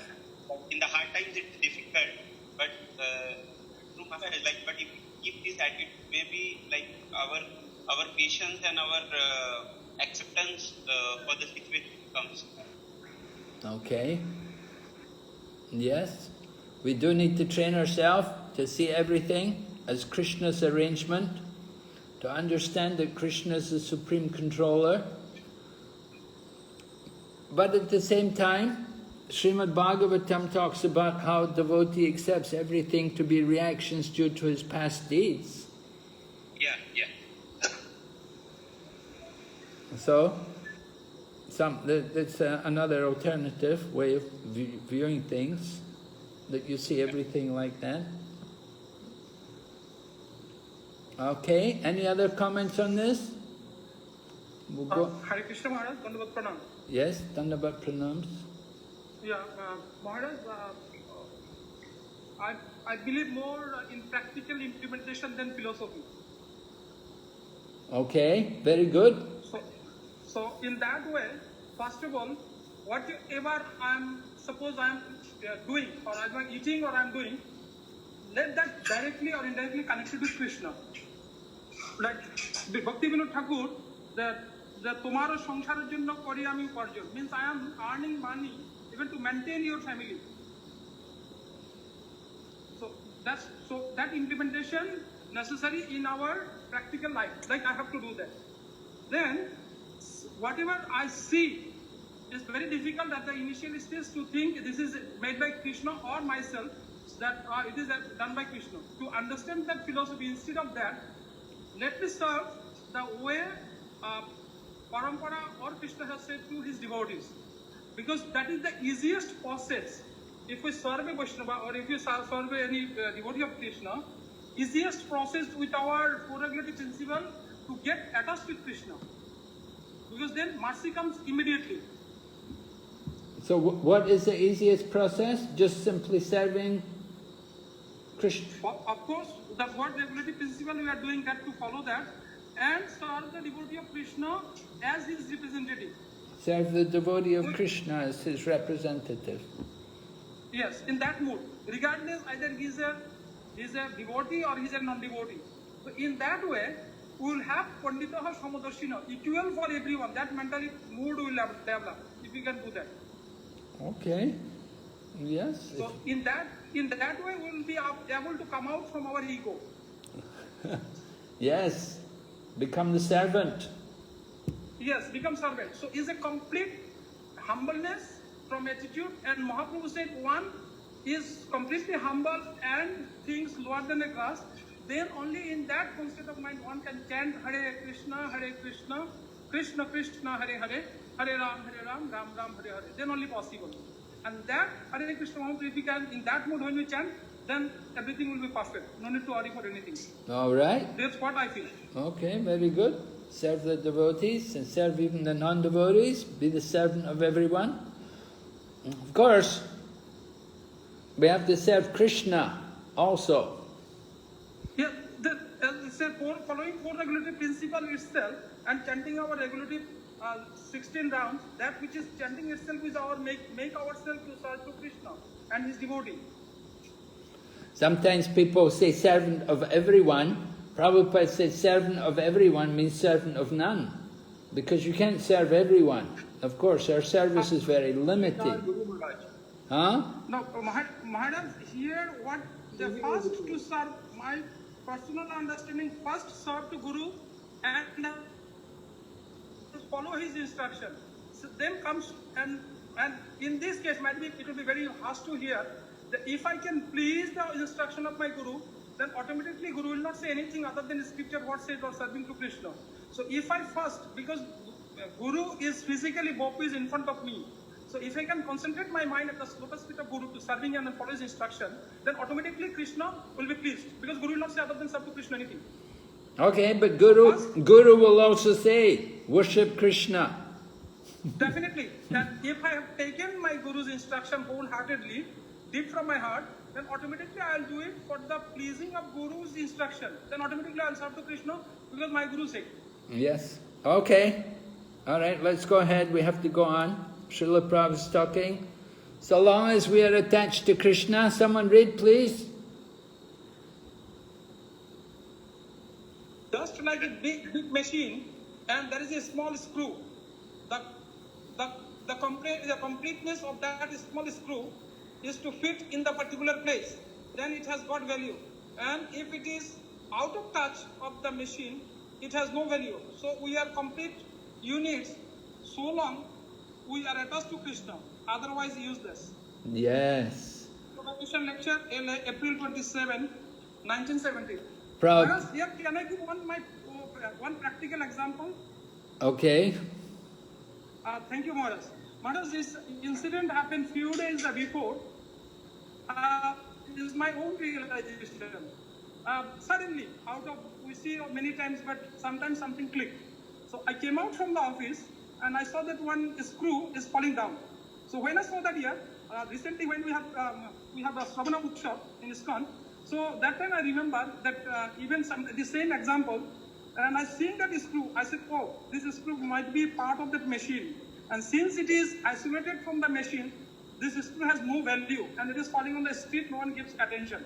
in the hard times it's difficult, but but if we keep this attitude, maybe like our patience and our acceptance for the situation comes. Okay. Yes, we do need to train ourselves to see everything as Krishna's arrangement, to understand that Krishna is the supreme controller. But at the same time, Srimad Bhagavatam talks about how devotee accepts everything to be reactions due to his past deeds. Yeah. So, that's another alternative way of viewing things, that you see everything like that. Okay, any other comments on this? We'll go. Hare Krishna Maharaj, Dandavat Pranam. Yes, Dandavat Pranams. Yeah, Maharaj, I believe more in practical implementation than philosophy. Okay, very good. So in that way, first of all, whatever suppose I am doing, or I am eating, or I am doing, let that directly or indirectly connected with Krishna. Like Bhakti Vinod Thakur, that tomorrow সংসারের জন্য করি আমি উপার্জন, means I am earning money even to maintain your family. So that implementation necessary in our practical life. Like I have to do that. Then whatever I see is very difficult at the initial stage to think this is made by Krishna or myself, that it is done by Krishna. To understand that philosophy, instead of that, let me serve the way Parampara or Krishna has said to his devotees. Because that is the easiest process. If we serve a Vaishnava or if you serve any devotee of Krishna, easiest process with our four-regulative principle to get attached with Krishna. Because then mercy comes immediately. So what is the easiest process? Just simply serving Krishna? Of course, that's what regulative principle we are doing, that to follow that and serve the devotee of Krishna as his representative. Serve the devotee of Krishna as his representative. Yes, in that mood, regardless either he's a devotee or he's a non-devotee. So in that way, we will have Panditaha Samodarshina, equal for everyone. That mentality mood will develop if we can do that. Okay. Yes. So in that way, we will be able to come out from our ego. Yes. Become the servant. Yes, become servant. So is a complete humbleness from attitude, and Mahaprabhu said one is completely humble and thinks lower than a grass. Then only in that concept of mind one can chant Hare Krishna, Krishna Krishna, Hare Hare, Hare Ram, Ram Ram, Hare Hare. Then only possible. And that Hare Krishna Mahaprabhu, if we can, in that mood when we chant, then everything will be perfect. No need to worry for anything. All right. That's what I feel. Okay, very good. Serve the devotees and serve even the non-devotees. Be the servant of everyone. Of course, we have to serve Krishna also. Yeah, following four regulative principle itself and chanting our regulative 16 rounds, that which is chanting itself is our make ourselves to serve to Krishna and his devotee. Sometimes people say servant of everyone. Prabhupada says servant of everyone means servant of none. Because you can't serve everyone. Of course, our service is very limited. Huh? No, Maharaj, here what the first to serve, my personal understanding, first serve to Guru and follow his instruction. So then comes, and in this case, might be it will be very harsh to hear, that if I can please the instruction of my Guru, then automatically Guru will not say anything other than scripture what said or serving to Krishna. So if I first, because Guru is physically, Bapu is in front of me, so if I can concentrate my mind at the sloka speed of Guru to serving and follow his instruction, then automatically Krishna will be pleased, because Guru will not say other than serve to Krishna anything. Okay, but Guru will also say, worship Krishna. Definitely, that if I have taken my Guru's instruction wholeheartedly, deep from my heart, then automatically I will do it for the pleasing of Guru's instruction. Then automatically I will serve to Krishna because my Guru said. Yes. Okay. All right, let's go ahead. We have to go on. Srila Prabhupada is talking. So long as we are attached to Krishna, someone read, please. Just like a big machine, and there is a small screw. The completeness of that small screw is to fit in the particular place. Then it has got value. And if it is out of touch of the machine, it has no value. So we are complete units so long we are attached to Krishna, otherwise useless. Yes. Invocation lecture, April 27, 1970. Maharaj, here can I give one practical example? Okay. Thank you, Maharaj. Maharaj, this incident happened few days before. This is my own realization. Suddenly, we see many times, but sometimes something clicked. So I came out from the office and I saw that one screw is falling down. So when I saw that here, recently when we have a Shravana Utsav in ISKCON, so that time I remember that even the same example, and I seen that screw, I said, oh, this screw might be part of that machine. And since it is isolated from the machine, this screw has no value and it is falling on the street, no one gives attention.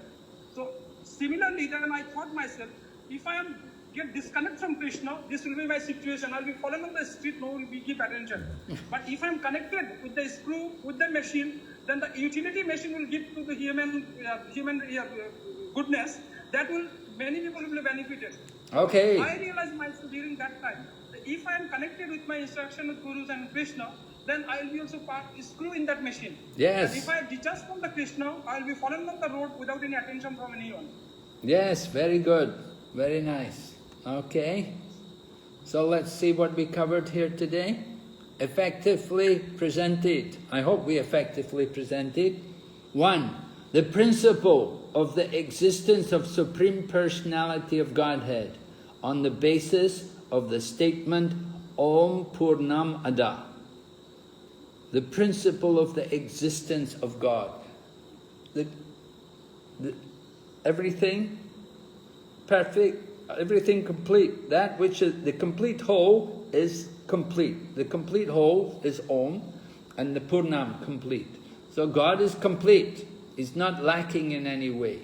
So similarly, then I thought myself, if I am get disconnected from Krishna, this will be my situation. I'll be falling on the street, no one will give attention. But if I'm connected with the screw, with the machine, then the utility machine will give to the human goodness. That will, many people will be benefited. Okay. I realized myself during that time, that if I am connected with my instruction with Gurus and Krishna, then I will be also part screw in that machine. Yes. And if I detach from the Krishna, I will be falling on the road without any attention from anyone. Yes, very good. Very nice. Okay. So let's see what we covered here today. Effectively presented. I hope we effectively presented. 1. The principle of the existence of Supreme Personality of Godhead on the basis of the statement Om Purnam Ada. The principle of the existence of God. Everything perfect, everything complete. That which is the complete whole is complete. The complete whole is Om, and the Purnam complete. So God is complete. He's not lacking in any way.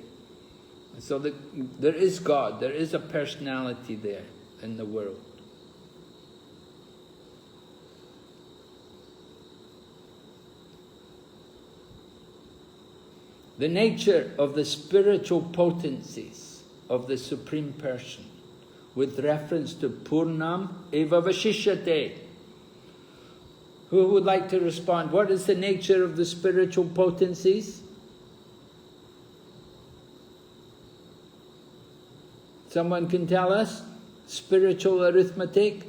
So there is God. There is a personality there in the world. The nature of the spiritual potencies of the Supreme Person with reference to Purnam eva vashishyate. Who would like to respond? What is the nature of the spiritual potencies? Someone can tell us? Spiritual arithmetic?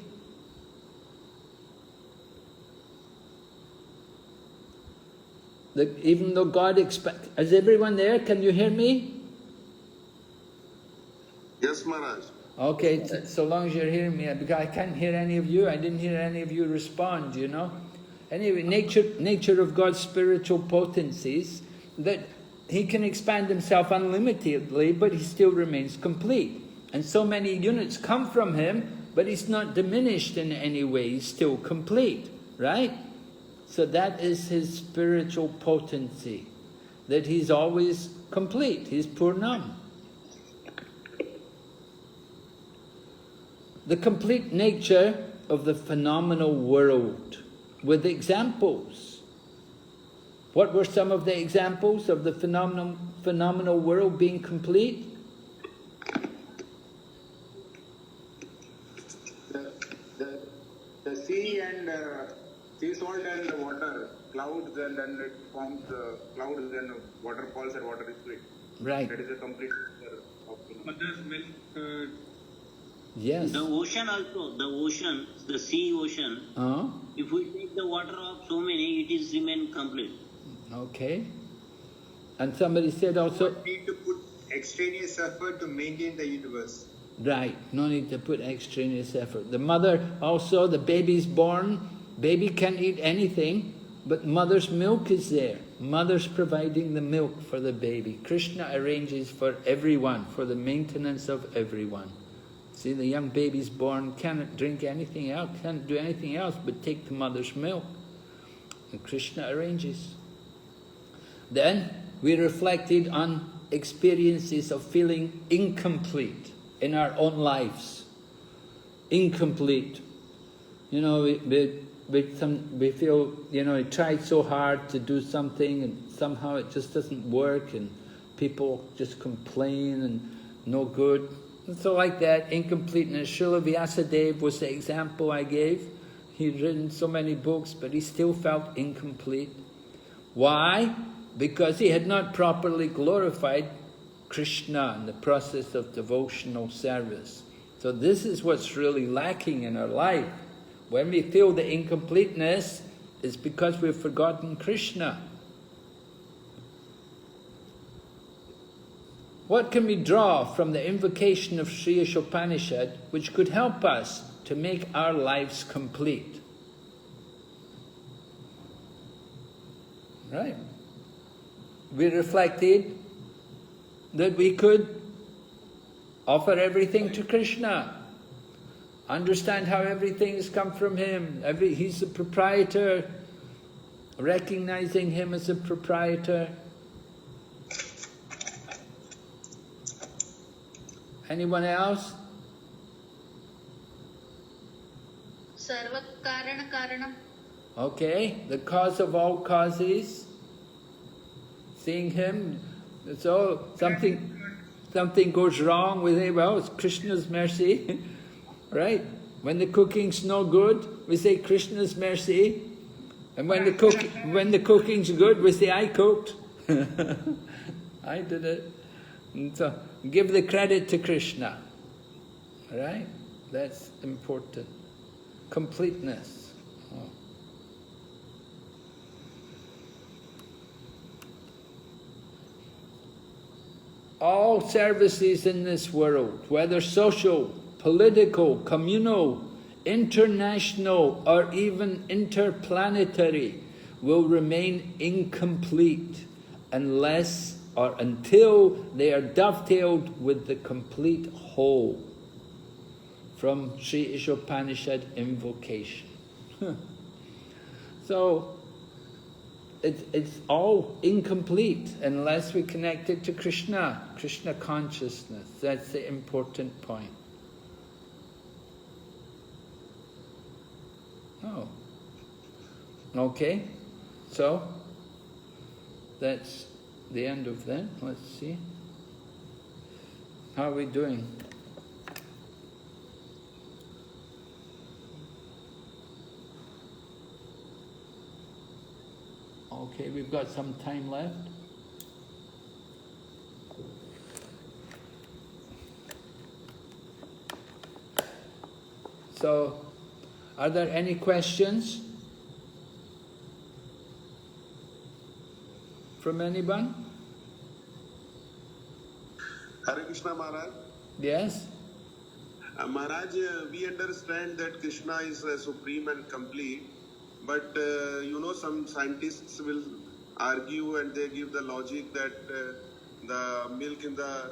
Even though God expects... Is everyone there? Can you hear me? Yes, Maharaj. Okay, so long as you're hearing me, because I can't hear any of you, I didn't hear any of you respond, you know. Anyway, nature of God's spiritual potencies, that He can expand Himself unlimitedly, but He still remains complete. And so many units come from Him, but He's not diminished in any way, He's still complete, right? So that is His spiritual potency, that He's always complete, He's Purnam. The complete nature of the phenomenal world, with examples. What were some of the examples of the phenomenal world being complete? The sea and sea salt and water, clouds, and then it forms clouds and waterfalls and water is sweet. Right. That is a complete picture of Mother's milk. Yes. The ocean also, the sea ocean, if we take the water of so many, it is remain complete. Okay. And somebody said also... You don't need to put extraneous effort to maintain the universe. Right, no need to put extraneous effort. The mother also, the baby's born, baby can't eat anything, but mother's milk is there. Mother's providing the milk for the baby. Krishna arranges for everyone, for the maintenance of everyone. See, the young baby's born, cannot drink anything else, can't do anything else but take the mother's milk. And Krishna arranges. Then we reflected on experiences of feeling incomplete in our own lives. Incomplete. You know, we feel, you know, we tried so hard to do something and somehow it just doesn't work and people just complain and no good. And so like that, incompleteness. Srila Vyasadeva was the example I gave. He'd written so many books, but he still felt incomplete. Why? Because he had not properly glorified Krishna in the process of devotional service. So this is what's really lacking in our life. When we feel the incompleteness, it's because we've forgotten Krishna. What can we draw from the invocation of Shri Shupanishad which could help us to make our lives complete? Right. We reflected that we could offer everything to Krishna. Understand how everything has come from him. He's the proprietor. Recognizing him as a proprietor. Anyone else? Sarva Karana Karanam. Okay, the cause of all causes. Seeing him, so something goes wrong with it. Well, it's Krishna's mercy, right? When the cooking's no good, we say Krishna's mercy, and when the cooking's good, we say I cooked. I did it. And so give the credit to Krishna, right? That's important. Completeness. Oh. All services in this world, whether social, political, communal, international, or even interplanetary, will remain incomplete unless or until they are dovetailed with the complete whole. From Shri Isopanisad Invocation. So, it's all incomplete unless we connect it to Krishna, Krishna consciousness. That's the important point. Oh. Okay, so that's the end of that. Let's see. How are we doing? Okay, we've got some time left. So, are there any questions from anyone? Hare Krishna Maharaj. Yes? Maharaj, we understand that Krishna is supreme and complete, but some scientists will argue and they give the logic that the milk in the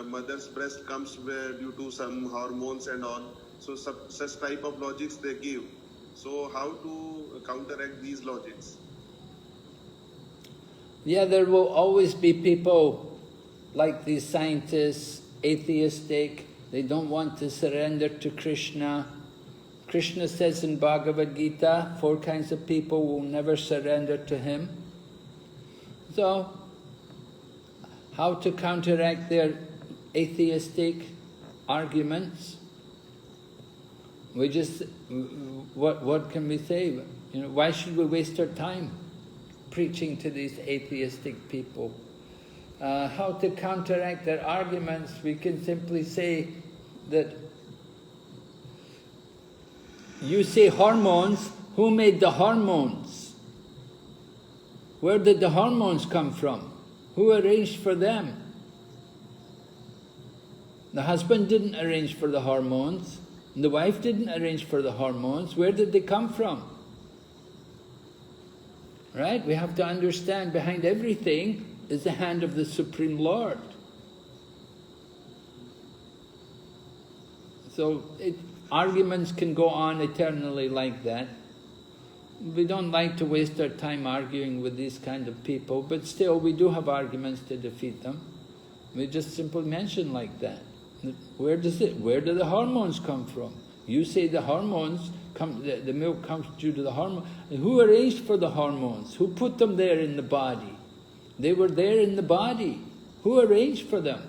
mother's breast comes due to some hormones and all. So such type of logics they give. So how to counteract these logics? Yeah, there will always be people like these scientists, atheistic, they don't want to surrender to Krishna. Krishna says in Bhagavad Gita, 4 kinds of people will never surrender to him. So, how to counteract their atheistic arguments? We just, what can we say? Why should we waste our time preaching to these atheistic people? How to counteract their arguments? We can simply say that you say hormones, who made the hormones? Where did the hormones come from? Who arranged for them? The husband didn't arrange for the hormones, and the wife didn't arrange for the hormones. Where did they come from? Right? We have to understand behind everything is the hand of the Supreme Lord. So arguments can go on eternally like that. We don't like to waste our time arguing with these kind of people, but still we do have arguments to defeat them. We just simply mention like that. Where do the hormones come from? You say the hormones the milk comes due to the hormone. Who arranged for the hormones? Who put them there in the body? They were there in the body. Who arranged for them?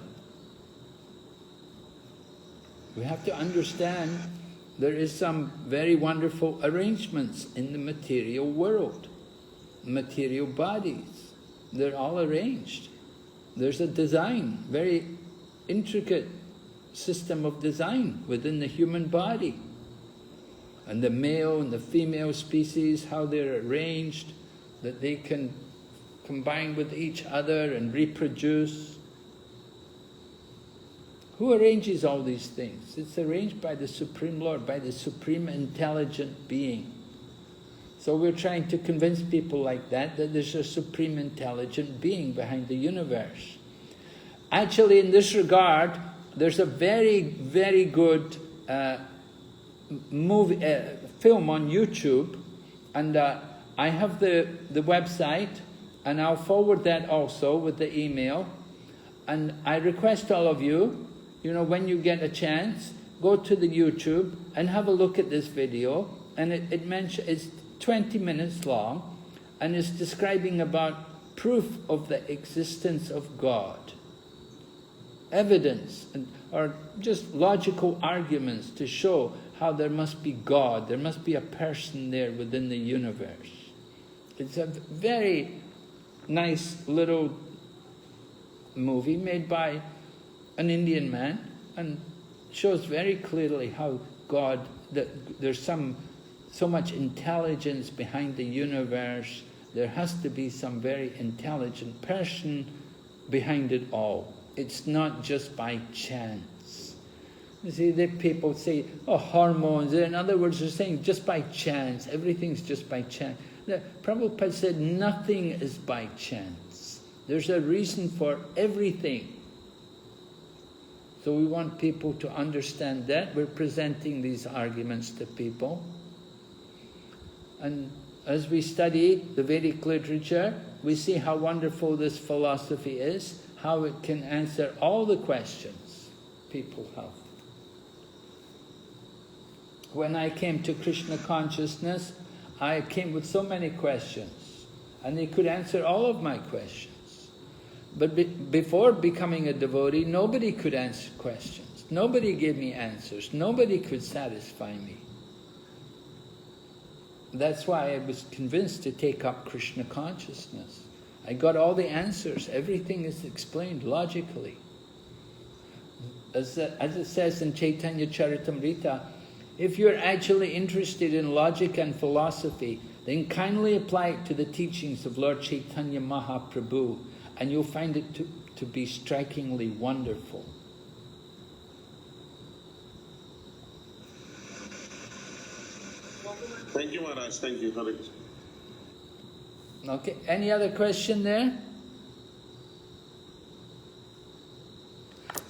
We have to understand there is some very wonderful arrangements in the material world, material bodies. They're all arranged. There's a design, very intricate system of design within the human body. And the male and the female species, how they're arranged, that they can combine with each other and reproduce. Who arranges all these things? It's arranged by the Supreme Lord, by the Supreme Intelligent Being. So we're trying to convince people like that there's a Supreme Intelligent Being behind the universe. Actually, in this regard, there's a very, very good film on YouTube, and I have the website, and I'll forward that also with the email. And I request all of you, when you get a chance, go to the YouTube and have a look at this video. And it's 20 minutes long, and it's describing about proof of the existence of God. Evidence, or just logical arguments to show how there must be God, there must be a person there within the universe. It's a very nice little movie made by an Indian man, and shows very clearly how God, that there's so much intelligence behind the universe. There has to be some very intelligent person behind it all. It's not just by chance. You see, the people say, oh, hormones. In other words, they're saying just by chance. Everything's just by chance. Prabhupada said nothing is by chance. There's a reason for everything. So we want people to understand that. We're presenting these arguments to people. And as we study the Vedic literature, we see how wonderful this philosophy is, how it can answer all the questions people have. When I came to Krishna consciousness, I came with so many questions, and they could answer all of my questions. But before becoming a devotee, nobody could answer questions. Nobody gave me answers. Nobody could satisfy me. That's why I was convinced to take up Krishna consciousness. I got all the answers. Everything is explained logically. As it says in Chaitanya Charitamrita, if you're actually interested in logic and philosophy, then kindly apply it to the teachings of Lord Chaitanya Mahaprabhu, and you'll find it to be strikingly wonderful. Thank you, Maharaj. Thank you. Hare Krishna. Okay, any other question there?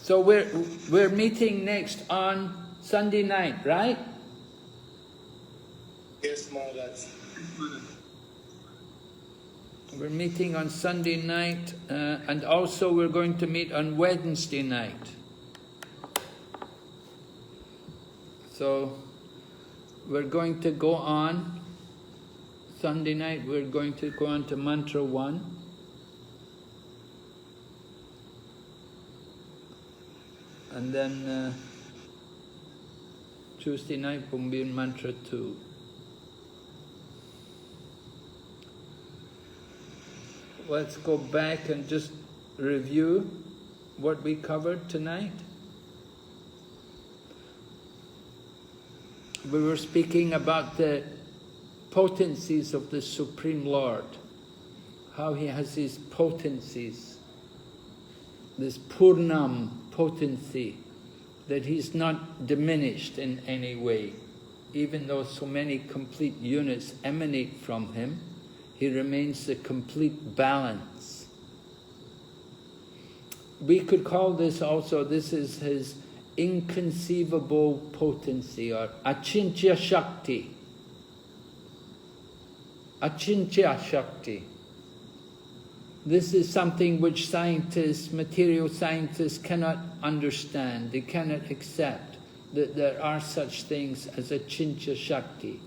So we're meeting next on Sunday night, right? Yes, Maharaj. We're meeting on Sunday night, and also we're going to meet on Wednesday night. So we're going to go on, Sunday night we're going to go on to Mantra 1. And then Tuesday night we'll be in Mantra 2. Let's go back and just review what we covered tonight. We were speaking about the potencies of the Supreme Lord, how he has these potencies, this Purnam potency, that he's not diminished in any way. Even though so many complete units emanate from him, he remains the complete balance. We could call this also, this is his inconceivable potency, or Achintya Shakti. Achintya Shakti. This is something which scientists, material scientists cannot understand. They cannot accept that there are such things as Achintya Shakti.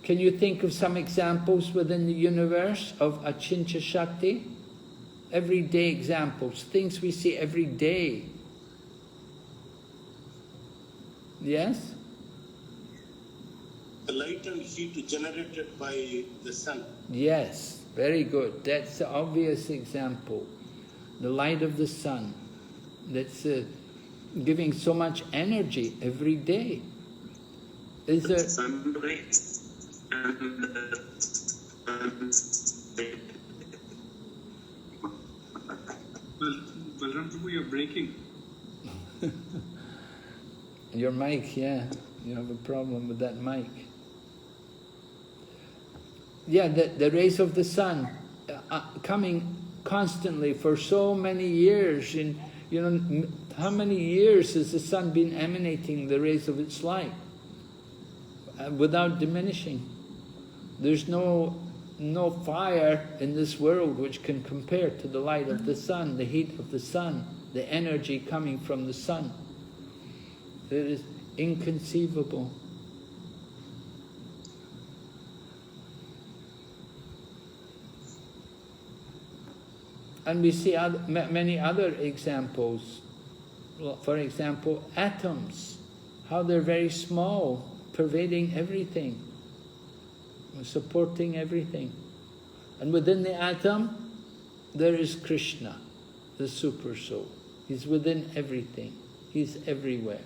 Can you think of some examples within the universe of Achintya Shakti? Everyday examples, things we see every day. Yes? The light and heat generated by the sun. Yes, very good. That's the obvious example. The light of the sun. That's giving so much energy every day. Is there... Sun rays and Balram Prabhu, you're breaking. Your mic, yeah. You have a problem with that mic. Yeah, the rays of the sun coming constantly for so many years, in How many years has the sun been emanating the rays of its light without diminishing? There's no fire in this world which can compare to the light of the sun, the heat of the sun, the energy coming from the sun. It is inconceivable. And we see many other examples. For example, atoms, how they're very small, pervading everything, supporting everything. And within the atom, there is Krishna, the Super Soul. He's within everything. He's everywhere.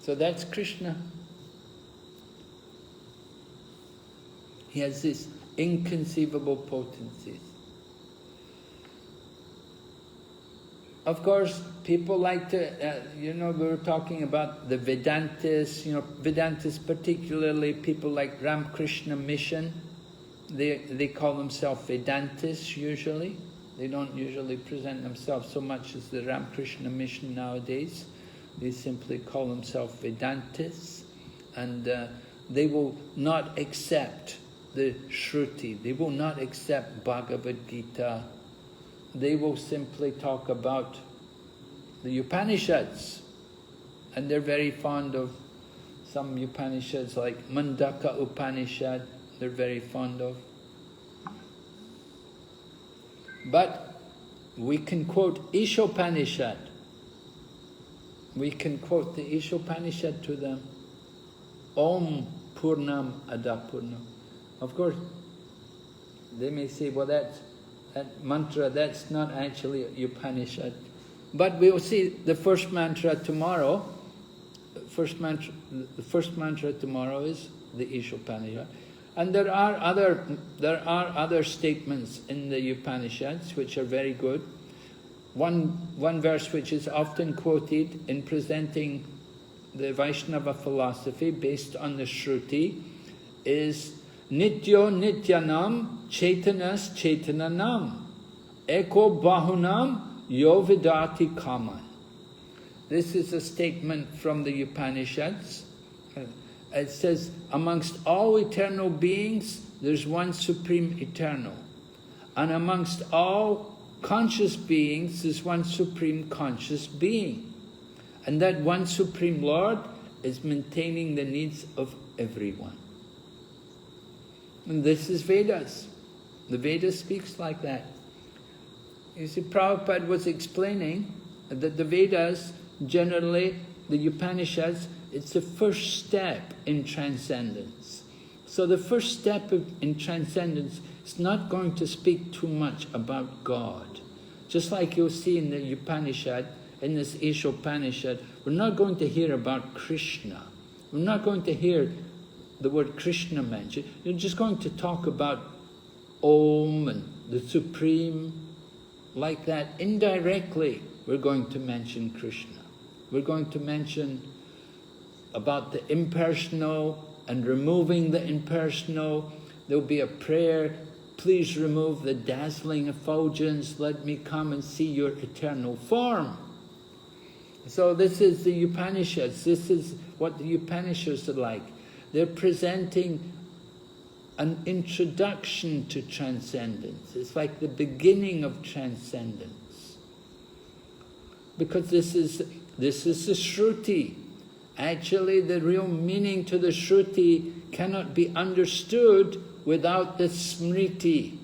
So that's Krishna. He has these inconceivable potencies. Of course, people like to, we were talking about the Vedantists, Vedantists particularly, people like Ramakrishna Mission, they call themselves Vedantists usually. They don't usually present themselves so much as the Ramakrishna Mission nowadays. They simply call themselves Vedantists, and they will not accept the Shruti, they will not accept Bhagavad Gita. They will simply talk about the Upanishads, and they're very fond of some Upanishads like Mandaka Upanishad, they're very fond of. But we can quote Isopanisad. We can quote the Isopanisad to them. Om Purnam Adapurnam. Of course, they may say, well, that mantra, that's not actually a Upanishad. But we will see the first mantra tomorrow. The first mantra tomorrow is the Isopanisad. And there are other statements in the Upanishads which are very good. One verse which is often quoted in presenting the Vaishnava philosophy based on the Shruti is Nityo Nityanam Chaitanas Chaitananam Eko Bahunam Yo Vidati Kaman. This is a statement from the Upanishads. It says, amongst all eternal beings, there's one supreme eternal. And amongst all conscious beings, there's one supreme conscious being. And that one supreme Lord is maintaining the needs of everyone. And this is Vedas. The Vedas speaks like that. You see, Prabhupada was explaining that the Vedas, generally, the Upanishads, it's the first step in transcendence. So the first step in transcendence is not going to speak too much about God. Just like you'll see in the Upanishad, in this Isopanisad, we're not going to hear about Krishna. We're not going to hear the word Krishna mentioned. You're just going to talk about Om and the Supreme. Like that, indirectly, we're going to mention Krishna. We're going to mention about the impersonal and removing the impersonal. There'll be a prayer, please remove the dazzling effulgence, let me come and see your eternal form. So this is the Upanishads, this is what the Upanishads are like. They're presenting an introduction to transcendence. It's like the beginning of transcendence. Because this is the Shruti. Actually, the real meaning to the Shruti cannot be understood without the Smriti.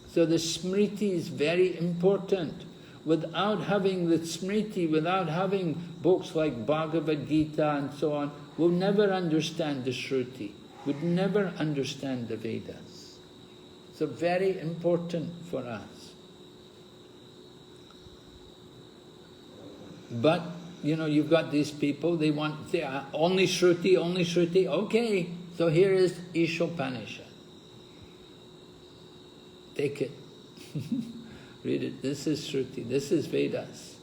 So the Smriti is very important. Without having the Smriti, without having books like Bhagavad Gita and so on, we'll never understand the Shruti. We'd never understand the Vedas. So very important for us. But, you've got these people, they want, say, only Shruti, okay. So here is Isopanisad. Take it. Read it. This is Shruti, this is Vedas.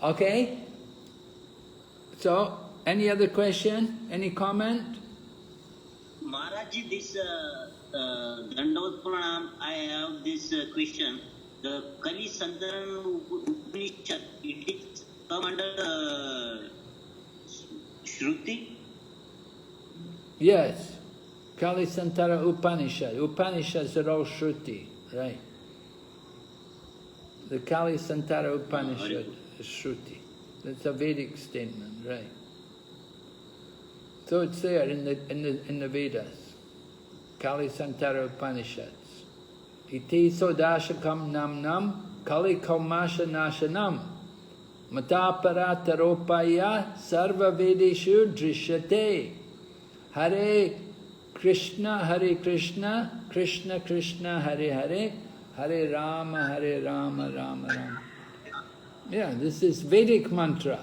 Okay? So, any other question? Any comment? Maharaj, this Dandavat Pranam, I have this question. the Kali Sandaran Upanishad, it is come under Shruti? Yes. Kali Santara Upanishad. Upanishads are all Shruti, right? The Kali Santara Upanishad is Shruti. That's a Vedic statement, right? So it's there in the Vedas. Kali Santara Upanishads. Iti sodashakam nam nam kali kaumasha nashanam mataparattaropaya sarva vedeshu drishyate. Hare Krishna, Krishna Krishna, Hare Hare, Hare Rama, Rama Rama. Yeah, this is Vedic mantra.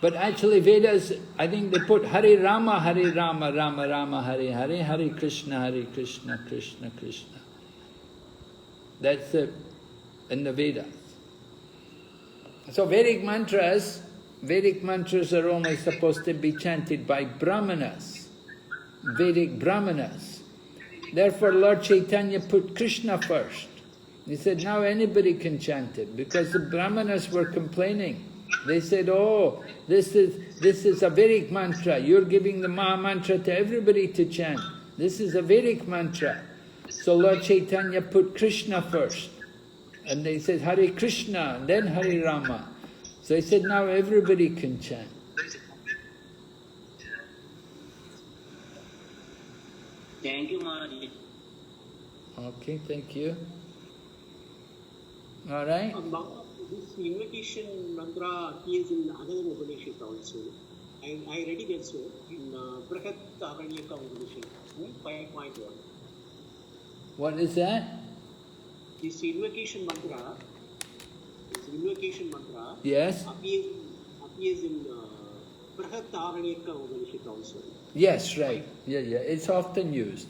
But actually Vedas, I think they put Hare Rama, Rama Rama, Hare Hare, Hare Krishna, Krishna Krishna. That's it in the Vedas. So Vedic mantras are only supposed to be chanted by Brahmanas. Vedic Brahmanas. Therefore Lord Chaitanya put Krishna first. He said now anybody can chant it, because the Brahmanas were complaining. They said, oh, this is a Vedic mantra. You're giving the Maha mantra to everybody to chant. This is a Vedic mantra. So Lord Chaitanya put Krishna first. And they said Hare Krishna, then Hare Rama. So he said now everybody can chant. Thank you, Maharaj. Okay, thank you. All right. This invocation mantra appears in other Upanishad also. I read it also in Brahat Aranyaka Upanishad, 5.1. What is that? This invocation mantra Yes. appears in Brahat Aranyaka Upanishad also. Yes, right. Yeah. It's often used.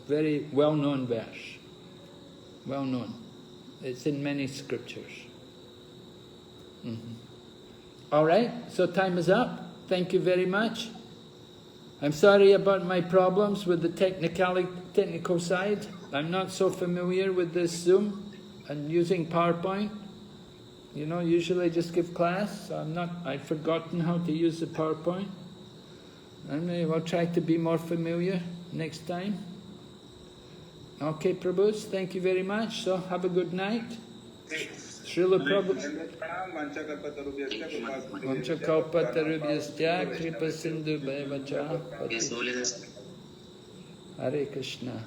Very well-known verse. Well-known. It's in many scriptures. All right, so time is up. Thank you very much. I'm sorry about my problems with the technical side. I'm not so familiar with this Zoom and using PowerPoint. You know, usually I just give class. So I've forgotten how to use the PowerPoint. Anyway, I'll try to be more familiar next time. Okay, Prabhus, thank you very much. So, have a good night. Srila Prabhupada. Vanchakalpatarubhyasya kripa sindhu bhavacha. Hare Krishna.